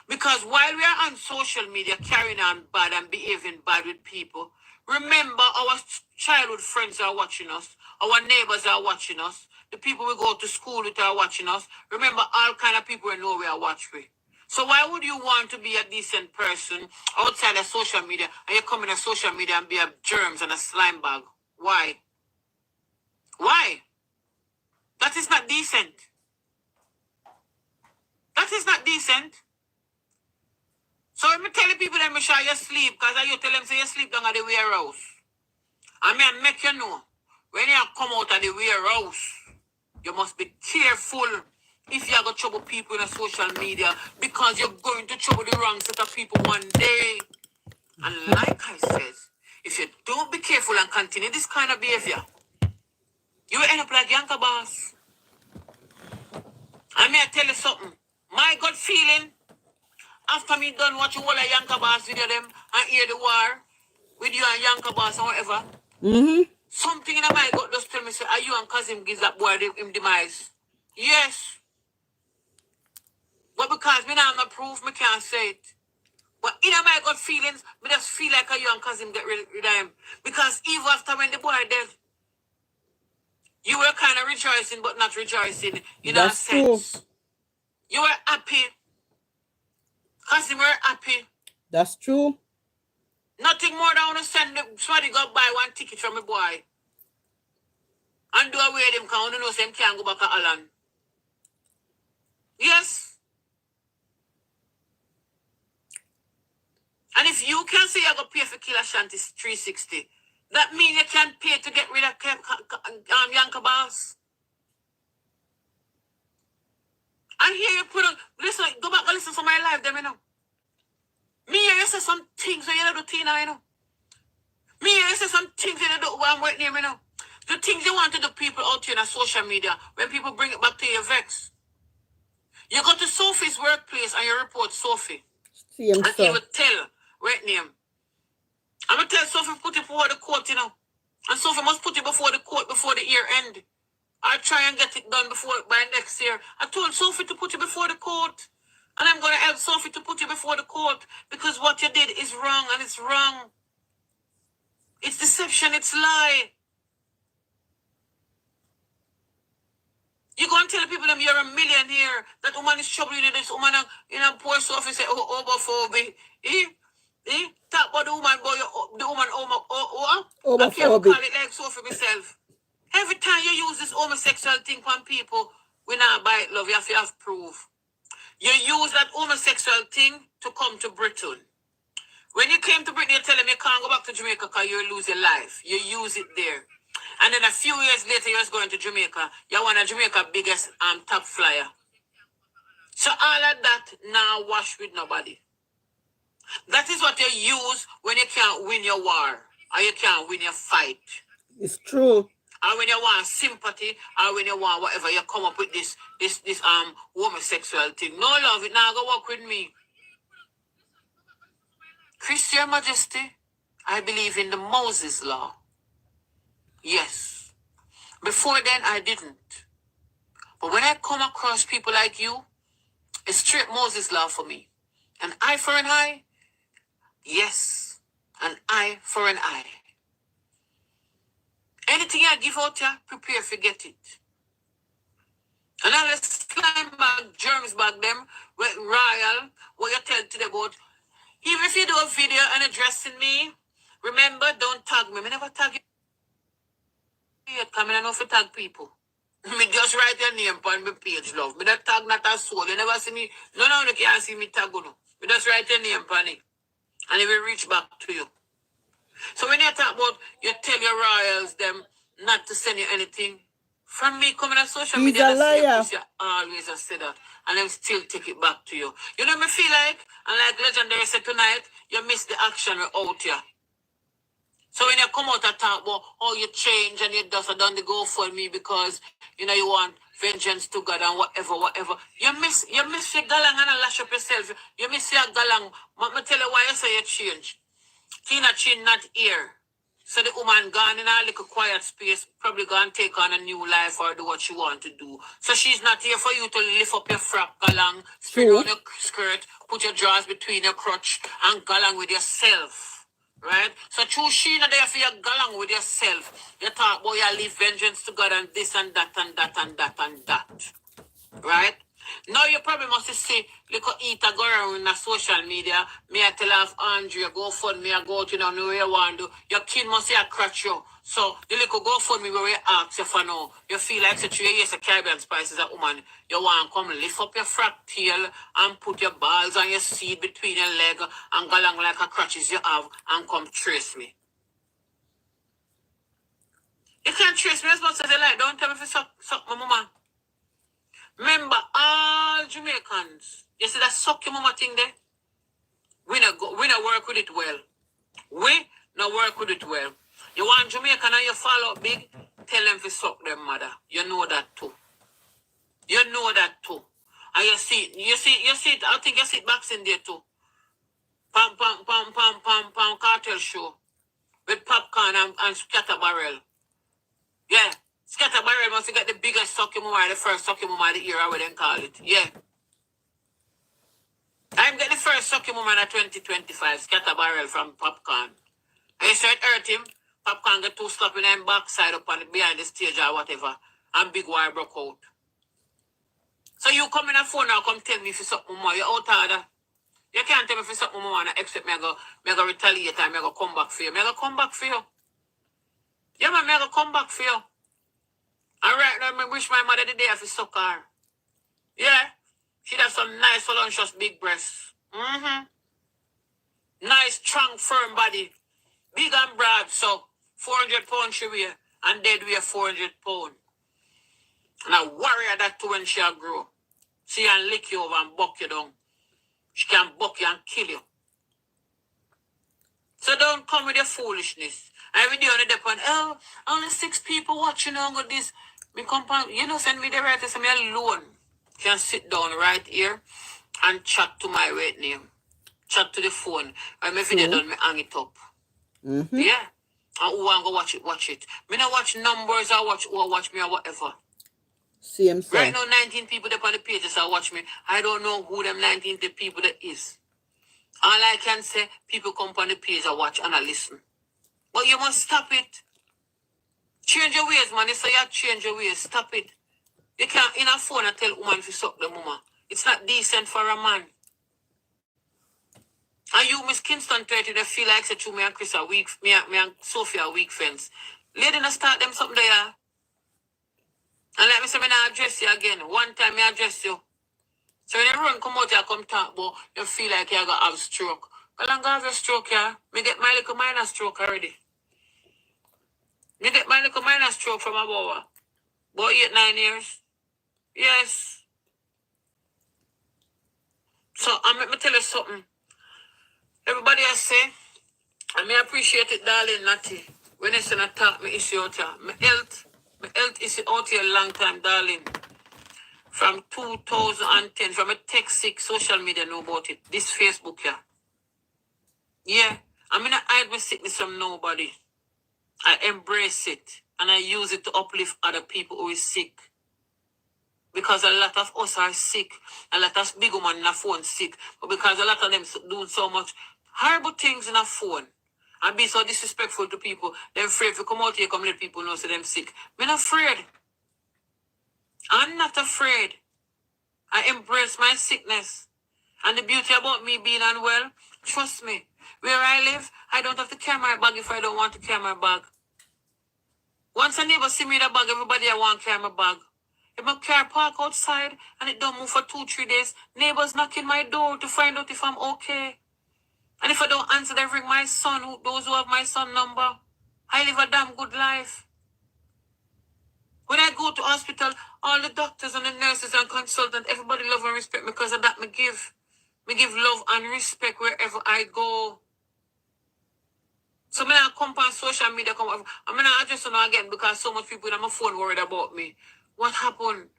Because while we are on social media carrying on bad and behaving bad with people, remember our childhood friends are watching us. Our neighbors are watching us. The people we go to school with are watching us. Remember, all kind of people in nowhere are watching. So why would you want to be a decent person outside of social media and you come in a social media and be a germs and a slime bag? Why? Why? That is not decent. That is not decent. So let me tell the people that me sure you sleep, because you tell them say you sleep down at the warehouse. And me I make you know, when you come out of the warehouse, you must be careful if you got trouble people in a social media, because you're going to trouble the wrong set of people one day. And like I says, if you don't be careful and continue this kind of behavior, you will end up like Yanka Boss. And may I tell you something? My gut feeling, after me done watch all the Yanka Boss video them and hear the war with you and Yanka Boss and whatever, something in my gut just tell me, say, are you and Kazim gives that boy him demise? Yes. But because me now have no proof, me can't say it. But in my gut feelings, me just feel like a you and cousin get rid of him. Because even after when the boy dead, you were kind of rejoicing but not rejoicing in a That's true. sense. You were happy. Cousin were happy. That's true. Nothing more than want to send somebody go buy one ticket from a boy. And do away with him because you know him can't go back to Alan. Yes. And if you can say you're going to pay for Kill Ashanti 360, that means you can pay to get rid of Yanka Boss. And here you put on, listen, go back and listen to my life, them, you know. Me here you say some things that you don't do, Tina, you know. Me here you say some things that you do while I'm waiting here, you know. The things you want to do people out here on social media, when people bring it back to your vex. You go to Sophie's workplace and you report Sophie. Same, and he sir. would tell, right name. I'm going to tell Sophie put it before the court, you know. And Sophie must put it before the court before the year end. I'll try and get it done before by next year. I told Sophie to put it before the court. And I'm going to help Sophie to put it before the court. Because what you did is wrong and it's wrong. It's deception, it's lie. You go and tell people them you're a millionaire. That woman is troubling you. This woman in a poor Sophie say, oh, homophobic. Talk about the woman, boy, the woman, I can't call it like Sophie myself. Every time you use this homosexual thing on people, we not buy it, love. You have proof. You use that homosexual thing to come to Britain. When you came to Britain, you tell them you can't go back to Jamaica because you'll lose your life. You use it there. And then a few years later, you're going to Jamaica. You're one of Jamaica's biggest top flyer. So all of that now wash with nobody. That is what you use when you can't win your war or you can't win your fight. It's true. Or when you want sympathy, or when you want whatever, you come up with this homosexual thing. No love, it now go work with me. Christian Majesty, I believe in the Moses law. Yes. Before then, I didn't. But when I come across people like you, it's straight Moses law for me. An eye for an eye? Yes. An eye for an eye. Anything I give out here, prepare to get it. And now let's climb back germs back them with Royal, what you tell to the about. Even if you do a video and addressing me, remember, don't tag me. I never tag you yet, because I know if you tag people. Me just write your name on my page, love. Me not tag not a soul. You never see me. No, you can't see me tag you. Me just write your name on it. And it will reach back to you. So when you talk about, you tell your royals them not to send you anything. From me coming on social media, He's a liar. you always say that. And then still take it back to you. You know me feel like, and like Legendary said tonight, you miss the action out here. So when you come out and talk about how you change and you just done the GoFundMe because you know you want vengeance to God and whatever. You miss your galang and lash up yourself. You miss your galang. But tell you why you say you change. Tina Chin not here. So the woman gone in a little quiet space, probably gonna take on a new life or do what she want to do. So she's not here for you to lift up your frock galang, spin on your skirt, put your drawers between your crotch and galang with yourself. Right? So true she not there for your galang with yourself. You talk about you leave vengeance to God and this and that and that and that and that. Right? Now you probably must see little eater go around in the social media. Me I tell off Andrea, go fund me, I go out, you know, where you want to do. Your kid must say I crutch you. So the little go fund me where you ask you for now. You feel like such a yes, a Caribbean Spice is a woman. You want to come lift up your frack tail and put your balls on your seat between your leg and go along like a crutches you have and come trace me. You can't trace me as much as you like. Don't tell me if you suck my mama. Remember, all Jamaicans, you see that suck your mama thing there? We not work with it well. We not work with it well. You want Jamaican and you fall out big, tell them to suck their mother. You know that too. You know that too. And you see it, I think you see it boxing there too. Pam, cartel show. With popcorn and scatter barrel. Yeah. Scatter barrel must get the biggest sucking mama, the first sucking mama of the era, what they call it. Yeah. I I'm getting the first sucky woman at 2025, scatter barrel from Popcorn. I said hurt him. Popcorn get two slap in him backside up on behind the stage or whatever. And big wire broke out. So you come in a phone now, come tell me if you suck more. You're out order. You can't tell me if you suck more except me go retaliate and me go come back for you. Me go come back for you. Yeah, man, me go come back for you. And right now, I wish my mother the day if you suck her. Yeah. She'd have some nice, voluptuous big breasts. Mm-hmm. Nice, strong, firm body. Big and broad, so 400 pounds she weigh. And dead weigh 400 pounds. And a warrior that too when she'll grow. She can lick you over and buck you down. She can buck you and kill you. So don't come with your foolishness. Every day on the depot, oh, only 6 people watching on with this. Me compound, you know, send me the right to send me alone. Can sit down right here and chat to my right name. Chat to the phone. And my video done, me hang it up. Mm-hmm. Yeah. And who want to watch it, watch it. Me not watch numbers or watch me or whatever. Same. Right now, 19 people up on the pages are watch me. I don't know who them 19 people that is. All I can say, people come on the page and watch and I listen. But you must stop it. Change your ways, man. They say you change your ways. Stop it. You can't in a phone and tell woman to suck the mama. It's not decent for a man. And you, Miss Kingston 30, they feel like say to me and Chris are weak, me and Sophie are weak friends. Lady, not start them something there. And like me say, me not address you again. One time me address you. So when you run, come out here, come talk about, you feel like you're going to have a stroke. Well, I'm going to have a stroke, yeah. Me get my little minor stroke already. Me get my little minor stroke from about 8-9 years. Yes. So, let me tell you something. Everybody else say, and me appreciate it, darling, Natty. When I say not talk, me issue out here. My health is out here a long time, darling. From 2010, from a tech sick, social media know about it. This Facebook, yeah. Yeah. I'm not hide my sickness from nobody. I embrace it. And I use it to uplift other people who is sick. Because a lot of us are sick. A lot of big women in a phone sick. But because a lot of them doing so much horrible things in a phone. And be so disrespectful to people. They're afraid to come out here, come let people know so them sick. I'm not afraid. I'm not afraid. I embrace my sickness. And the beauty about me being unwell, trust me, where I live, I don't have to carry my bag if I don't want to carry my bag. Once a neighbor see me in a bag, everybody I want to carry my bag. If my car park outside and it don't move for 2-3 days, neighbors knocking my door to find out if I'm okay. And if I don't answer, they ring my son, those who have my son number. I live a damn good life. When I go to hospital, all the doctors and the nurses and consultants, everybody love and respect me because of that me give. Me give love and respect wherever I go. So me not come on social media, I'm not address you again because so much people on my phone worried about me. What happened?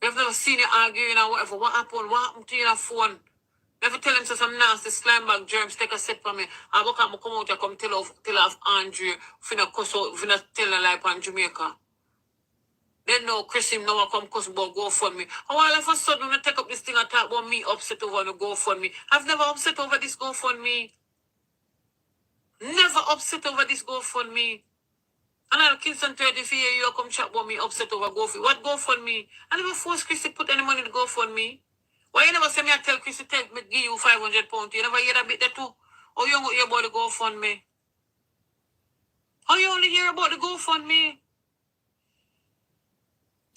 They've never seen you arguing or whatever. What happened? What happened to you on the phone? Never tell him to some nasty slime bag germs take a sip from me. I walk out, come out and come tell off Andrew, finna cuss out, finna tell a lie on Jamaica. Then no, Chris him now come cuss about GoFundMe. How all of a sudden when I take up this thing and talk about me upset over the GoFundMe. I've never upset over this GoFundMe. Never upset over this GoFundMe. And I'll kill some 30 for you come chat about me upset over GoFundMe. What GoFundMe? I never force Chris to put any money in the GoFundMe. Why you never say me I tell Chris to take me give you 500 pounds? You never hear that bit there too? Or you don't hear about the GoFundMe? How you only hear about the GoFundMe?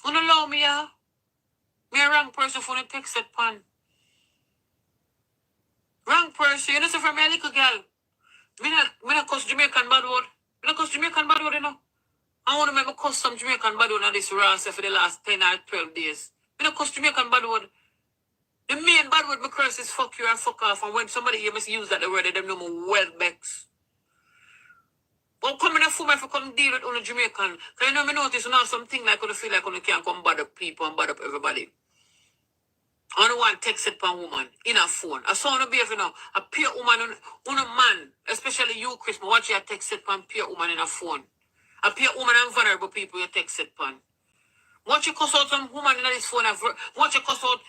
You don't allow me, yeah? Me a wrong person for the text that pan. Wrong person. You know say from me a little girl. Me not cuss Jamaican bad word. Me not cuss Jamaican bad word, you know. I want to make a cuss some Jamaican bad word on this rasa for the last 10 or 12 days. Me not cuss Jamaican bad word. The main bad word me curse is fuck you and fuck off. And when somebody hear me use that the word, they know me well vex. But come in a fool if I come deal with on Jamaican. Because you know me notice now something like when you feel like when you can't come bad up people and bad up everybody. I don't want text it per woman in a phone. I saw no behavior now. A peer woman on a man, especially you, Chris, watch your text it pan peer woman in a phone. A peer woman and vulnerable people you text it pan. Watch you cuss out some woman in this phone. Watch you cuss out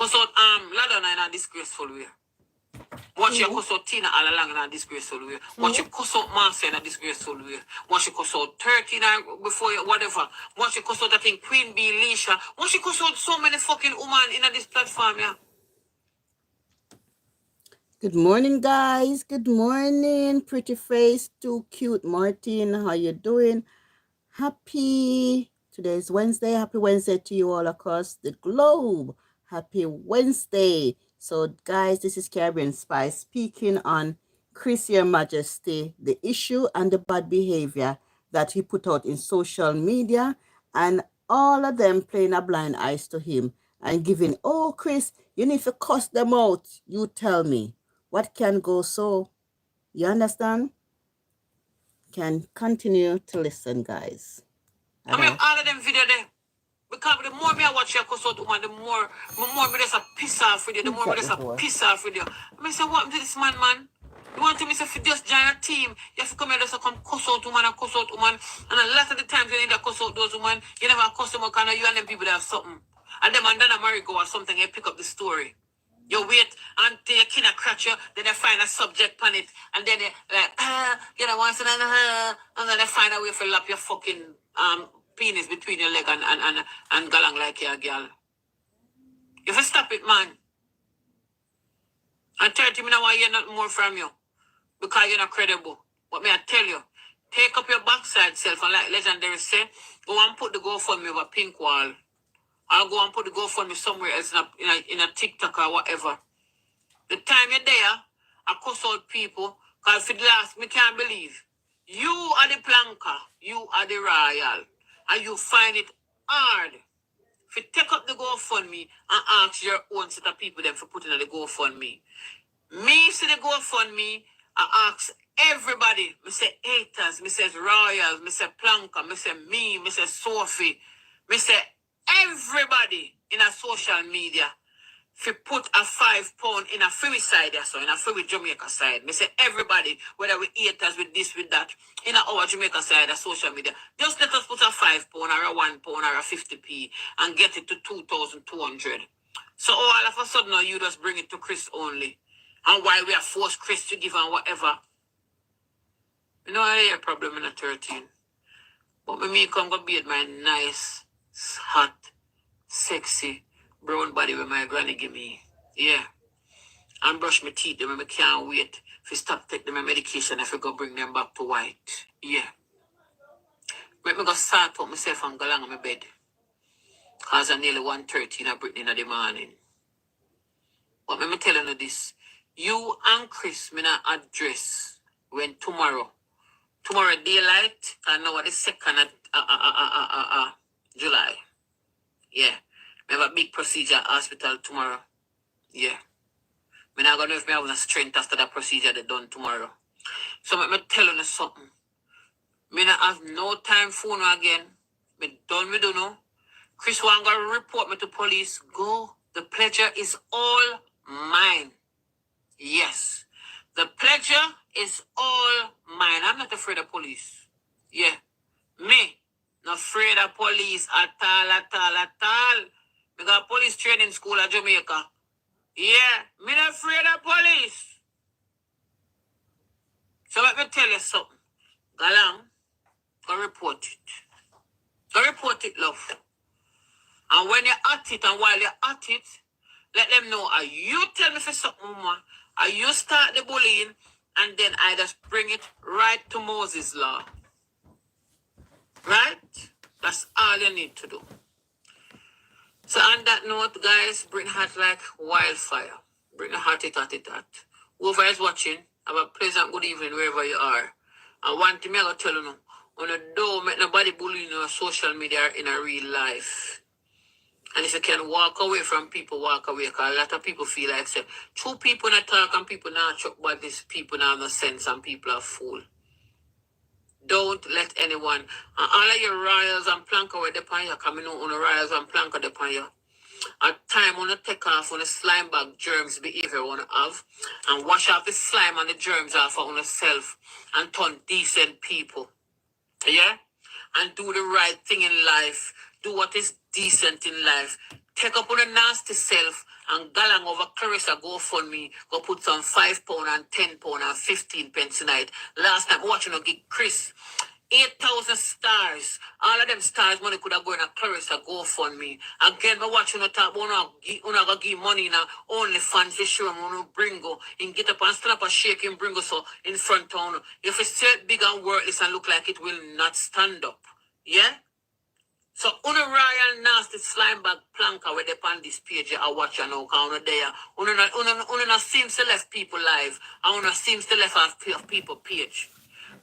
Cause out Ladonna in a disgraceful way. Watch you cuss out Tina all along in a disgraceful way. Watch you cuss out Marcia in a disgraceful way. Watch you cuss out 13 before you, whatever. Watch you cuss out that thing Queen Bee, Leisha. Watch you cuss out so many fucking women in this platform, yeah. Good morning, guys. Good morning. Pretty face, too cute. Martin, how you doing? Today's Wednesday. Happy Wednesday to you all across the globe. Happy Wednesday. So, guys, this is Caribbean Spice speaking on Chris, Your Majesty, the issue and the bad behavior that he put out in social media, and all of them playing a blind eyes to him and giving, oh, Chris, you need to cuss them out. You tell me. What can go so? You understand? Can continue to listen, guys. I mean, all of them video there. Because the more me I watch your cuss out woman, the more me just a piss off with you. The more me just a piss off with you. I mean, say, what to this man? You want to me say, if you just join a team, you have to come here just to come cuss out woman and cuss out woman. And a lot of the times you need to cuss out those women, you never cuss them out because you and them people that have something. And then a merry-go or something, you pick up the story. You wait until you kind of crack you, then they find a subject on it, and then they like, you know, once and then they find a way to lap your fucking penis between your leg and galang like your girl. You have to stop it, man. And 30 minutes I hear nothing more from you because you're not credible. But may I tell you, take up your backside self and like legendary say, go and put the GoFundMe over pink wall. I'll go and put the GoFundMe somewhere else in a TikTok or whatever. The time you're there, I cuss out people, because for the last, me can't believe. You are the planker, you are the royal, and you find it hard. If you take up the GoFundMe and ask your own set of people them for putting on the GoFundMe. Me see the GoFundMe, I ask everybody, me say haters, me says royals, me say planker, me say me say Sophie, me say everybody in a social media, if you put a £5 in a free side, so in a free Jamaica side, me say everybody, whether we haters with this, with that, in our Jamaica side of social media, just let us put a £5 or a £1 or a 50p and get it to 2,200. So all of a sudden now you just bring it to Chris only. And why we have forced Chris to give and whatever. You know, I have a problem in a 13. But me come go beard my nice, hot, sexy, brown body with my granny give me. Yeah. And brush my teeth them and I can't wait to stop taking my medication if I go bring them back to white. Yeah. Let me go start up myself and go along on my bed. Because I'm nearly 1:30 in the morning. But let me tell you this. You and Chris me not address when tomorrow daylight, and now the 2nd of July. Yeah. I have a big procedure at hospital tomorrow. Yeah. I'm not going to know if I have the strength after that procedure they done tomorrow. So let me tell you something. I not have no time for no again. Me don't know. Chris want to report me to police. Go. The pleasure is all mine. Yes. The pleasure is all mine. I'm not afraid of police. Yeah. Me. Not afraid of police at all. We got police training school at Jamaica. Yeah. Me not afraid of police. So let me tell you something. Go along. Go report it. Go report it, love. And when you're at it and while you're at it, let them know. Are you tell me for something more? Are you start the bullying and then I just bring it right to Moses' law. Right? That's all you need to do. So on that note, guys, bring heart like wildfire. Bring a heart it. Whoever is watching, have a pleasant good evening wherever you are. And one thing I'm going to tell you, don't make nobody bully you on social media or in a real life. And if you can walk away from people, walk away. Because a lot of people feel like, say, true people not talk and people not talk, but these people not have no sense and people are fool. Don't let anyone, and all of your royals and planker where they pan you, coming out on the royals and planker they pan you. At time on the take off on the slime bag germs behavior want to have and wash off the slime and the germs off on yourself and turn decent people. Yeah? And do the right thing in life. Do what is decent in life. Take up on the nasty self and galang over Clarissa GoFundMe, go put some £5 and £10 and 15 pence tonight. Last time watching a gig Chris. 8,000 stars. All of them stars money could have gone to Clarissa GoFundMe. Again, me watching the talk about una go give money now only fans for sure wanna bring go and get up and stand up and shake and bring go so in front of if it's set big and worthless and look like it will not stand up. Yeah? So una royal nasty slime bag planka where they on this page I watch you now count there. Una seems to left people live and una seems to left of people page.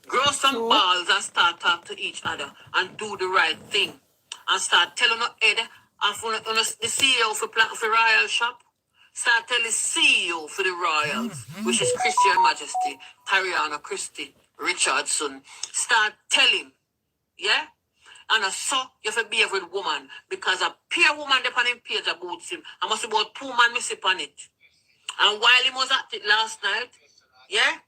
Grow some balls and start talk to each other and do the right thing. And start telling the head of the CEO for Royal Shop. Start telling the CEO for the Royals, which is Christian Majesty, Tariana Christie, Richardson. Start telling, yeah? And so you have to be every woman because a peer woman depending on page about him. I must about 2 man miss upon it. And while he was at it last night, yeah?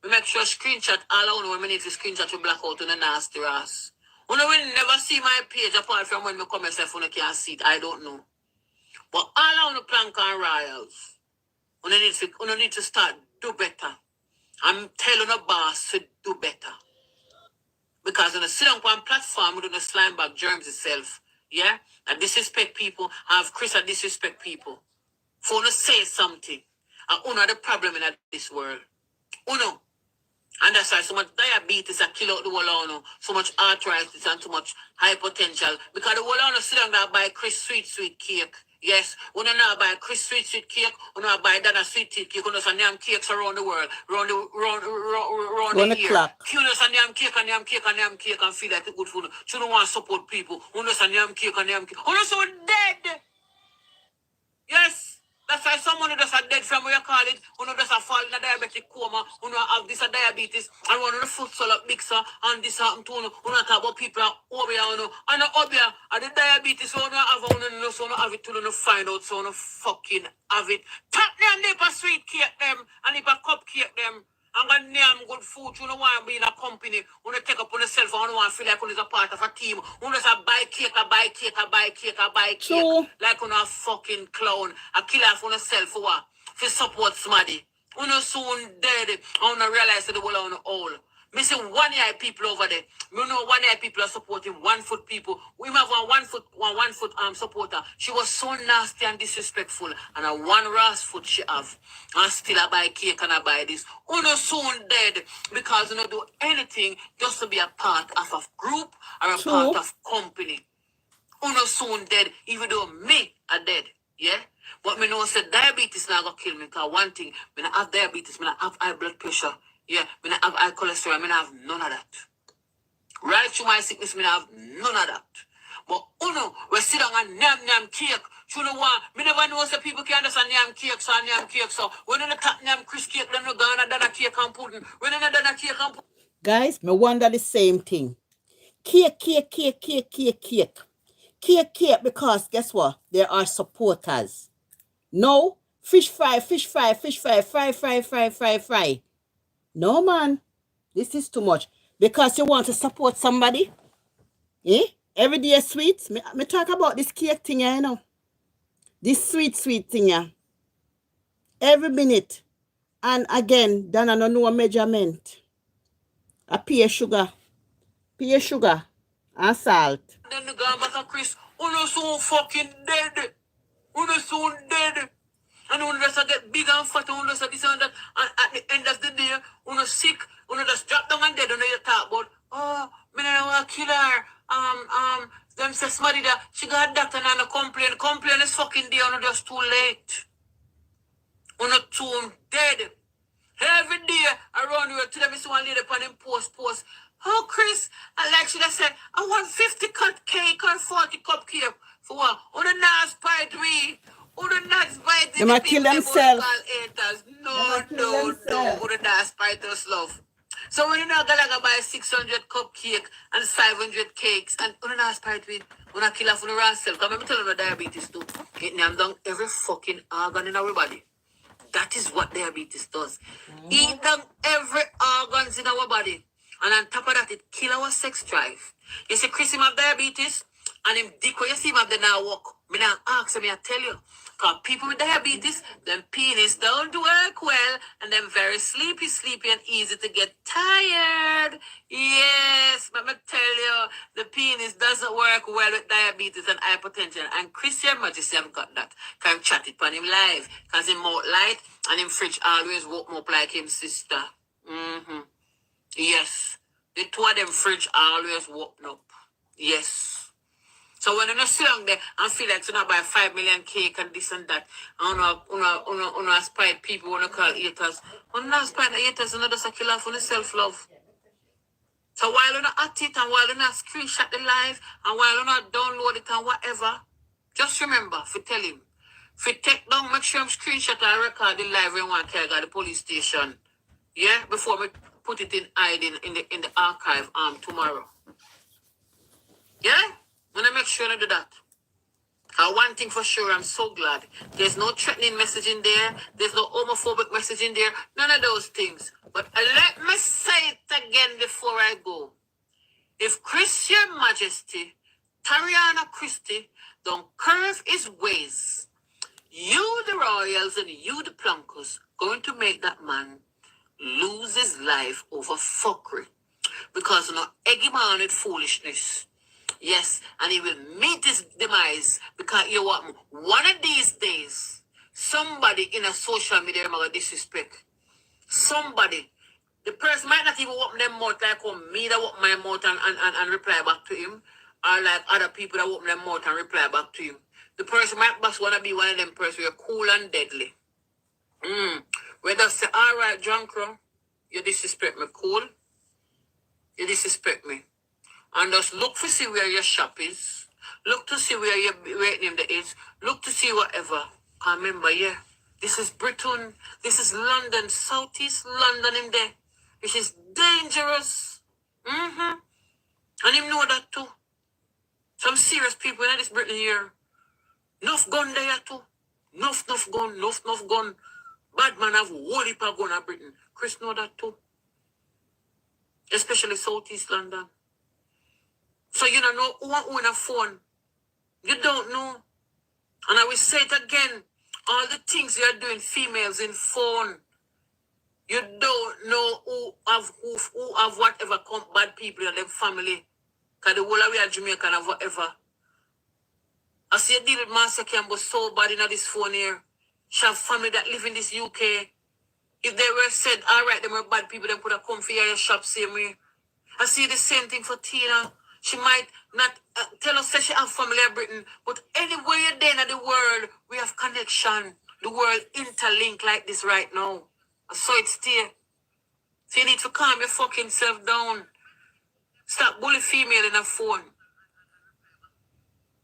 We make sure screenshot all our women need to screenshot to black out on the nasty ass. You know, we never see my page apart from when we come and say you can't see it. I don't know. But all our the plank and royals, you need to start do better. I'm telling the boss to do better. Because when you sit on one platform, we do the slime bag germs itself. Yeah? And disrespect people, have Chris and disrespect people. For to say something. And uno the problem in this world. Uno. And that's why so much diabetes that kill out the whole so much arthritis and too much high potential. Because the whole sit down there buy Chris sweet cake. Yes, when you now buy Chris sweet cake, when you buy Dana sweet cake, you know some damn cakes around the world, around the year. You know some damn cake and feel like a good food. You don't want to support people. You know some damn cake. You know so dead. Yes. That's why someone who does a dead from where you call it, who does a fall in a diabetic coma, who have this a diabetes, and one of the foot swell up mixer, and this happen to who not talk about people over here, and over here, and the diabetes, who have it to find out, so fucking have it. Tap them, neighbor sweet cake them, and neighbor cupcake them. And when name good food, you don't want to be in a company, you don't take up on yourself, and you want to feel like you're a part of a team. You just buy cake. True. Like you're a fucking clown. A killer for yourself for what? For support somebody. You soon dead, and you realize that the world on the whole. Me see one eye people over there. Me know one eye people are supporting 1 foot people. We have one foot supporter. She was so nasty and disrespectful. And a one ras foot she have. And still I buy cake and I buy this. Uno soon dead because you don't do anything just to be a part of a group or a part of company. Uno soon dead even though me are dead. Yeah? But me know say diabetes now gonna kill me because one thing, when I have diabetes, when I have high blood pressure. Yeah, when I have high cholesterol, I have none of that. Right through my sickness, I have none of that. But we sit down and nyam cake. You know what? Me never know say people can understand nyam cake, so when you tap nyam Chris cake, then you go and done a cake and pudding. When you done a cake and pudding. Guys, me wonder the same thing. Cake. Cake, because guess what? There are supporters. No, fish fry, fry. No, man. This is too much. Because you want to support somebody. Eh? Every day sweets. Me talk about this cake thing, you know. This sweet thing, yeah. Every minute. And again, Dana no know measurement. A pea sugar and salt. Then the guy back at Chris, so fucking dead. So dead. And when just get big and fat, and just this and that, and at the end of the day, sick, just drop down and dead, and you talk about, oh, me don't want to kill her. Them say somebody that she got a doctor and a complain. Complain is fucking there, just too late. Too dead. Every day around here, to them is one lady upon him post. Oh, Chris, I like she said, I want 50 cut cake or 40 cupcake. For what? The nice pie we. The nice pie they might kill themselves. No. The nice pie to love. So when you know gonna buy 600 cupcake and 500 cakes and the nice pie we, when I kill her for the wrong self. Because I'm telling you diabetes too. It name down every fucking organ in our body. That is what diabetes does. Eat down every organs in our body. And on top of that, it kill our sex drive. You see, Chris him have diabetes, and him dick when you see him have the now walk. Me now ask him, I tell you. Because people with diabetes, them penis don't work well, and them very sleepy, and easy to get tired. Yes, but me tell you, the penis doesn't work well with diabetes and hypertension. And Christian Majesty have got that. Can chat it on him live. Because him out light, and him fridge always woke up like him sister. Mm-hmm. Yes. The two of them fridge always woke up. Yes. So when you sit down there and feel like you buy 5 million cake and this and that, and you aspire people want to call haters. When you aspire haters, you just kill off on the self-love. So while you're not at it and while you're not screenshot the live and while you're not download it and whatever, just remember, if you tell him, if you take down, make sure you screenshot and record the live when you want to carry at the police station. Yeah? Before we put it in hiding in the archive tomorrow. Yeah? I'm going to make sure you do that. One thing for sure, I'm so glad. There's no threatening message in there. There's no homophobic message in there. None of those things. But let me say it again before I go. If Christian Majesty, Tariana Christie, don't curve his ways, you the royals and you the plunkers going to make that man lose his life over fuckery. Because no eggy man with foolishness. Yes, and he will meet his demise because you know what? One of these days, somebody in a social media will disrespect. Somebody. The person might not even open their mouth like me that open my mouth and reply back to him. Or like other people that open their mouth and reply back to him. The person might just want to be one of them persons who are cool and deadly. Where they say, all right, Junkro, you disrespect me, cool? You disrespect me. And just look to see where your shop is. Look to see where your name there is. Look to see whatever. I remember, yeah. This is Britain. This is London. Southeast London in there. Which is dangerous. And him know that too. Some serious people in this Britain here. Enough gun there too. Enough gun. Bad man have whole heap of gun in Britain. Chris know that too. Especially Southeast London. So you don't know who own a phone. You don't know. And I will say it again. All the things you are doing, females in phone. You don't know who have whatever bad people in their family. Because the whole of we are Jamaican and whatever. I see you deal with Master Campbell so bad in this phone here. She have family that live in this UK. If they were said, all right, them were bad people, they could have come for your shop same way. I see the same thing for Tina. She might not tell us that she have family in Britain, but anywhere you're there in the world, we have connection. The world interlinked like this right now. So it's there. So you need to calm your fucking self down. Stop bully female in a phone.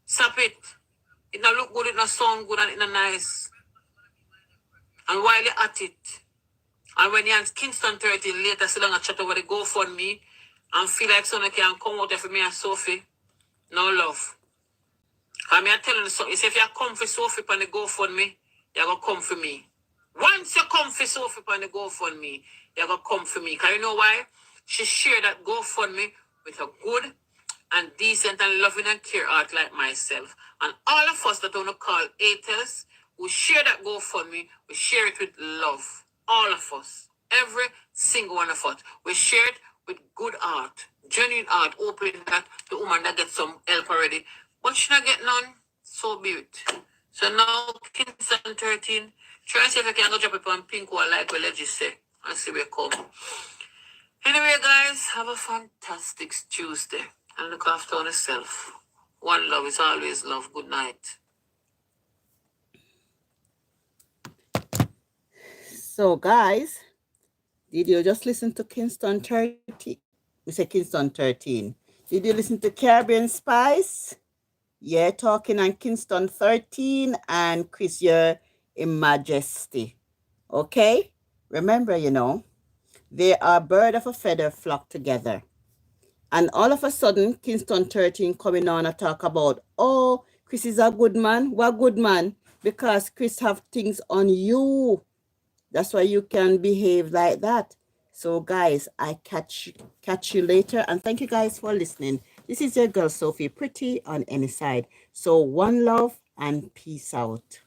Stop it. It not look good, it not sound good, and it not nice. And while you're at it, and when you're in Kingston 13 later, sit down and chat over the GoFundMe, and feel like someone can come out for me and Sophie. No love. Because I'm telling you something. If you come for Sophie on the GoFundMe, you're going to come for me. Once you come for Sophie on the GoFundMe, you're going to come for me. Because you know why? She shared that GoFundMe with a good and decent and loving and care heart like myself. And all of us that want to call haters, we share that GoFundMe, we share it with love. All of us. Every single one of us. We share it with good heart, genuine heart, hoping that the woman that gets some help already. But she not get none, so be it. So now, Kingston 13, try and see if I can go drop it on pink or like what let's just say, and see where it come. Anyway, guys, have a fantastic Tuesday, and look after yourself. One love is always love. Good night. So, guys, did you just listen to Kingston 13? We say Kingston 13. Did you listen to Caribbean Spice? Yeah, talking on Kingston 13 and Chris here in Majesty. Okay? Remember, they are bird of a feather flock together. And all of a sudden, Kingston 13 coming on and talk about, oh, Chris is a good man. What good man? Because Chris have things on you. That's why you can behave like that. So, guys, I catch you later. And thank you guys for listening. This is your girl, Sophie, pretty on any side. So, one love and peace out.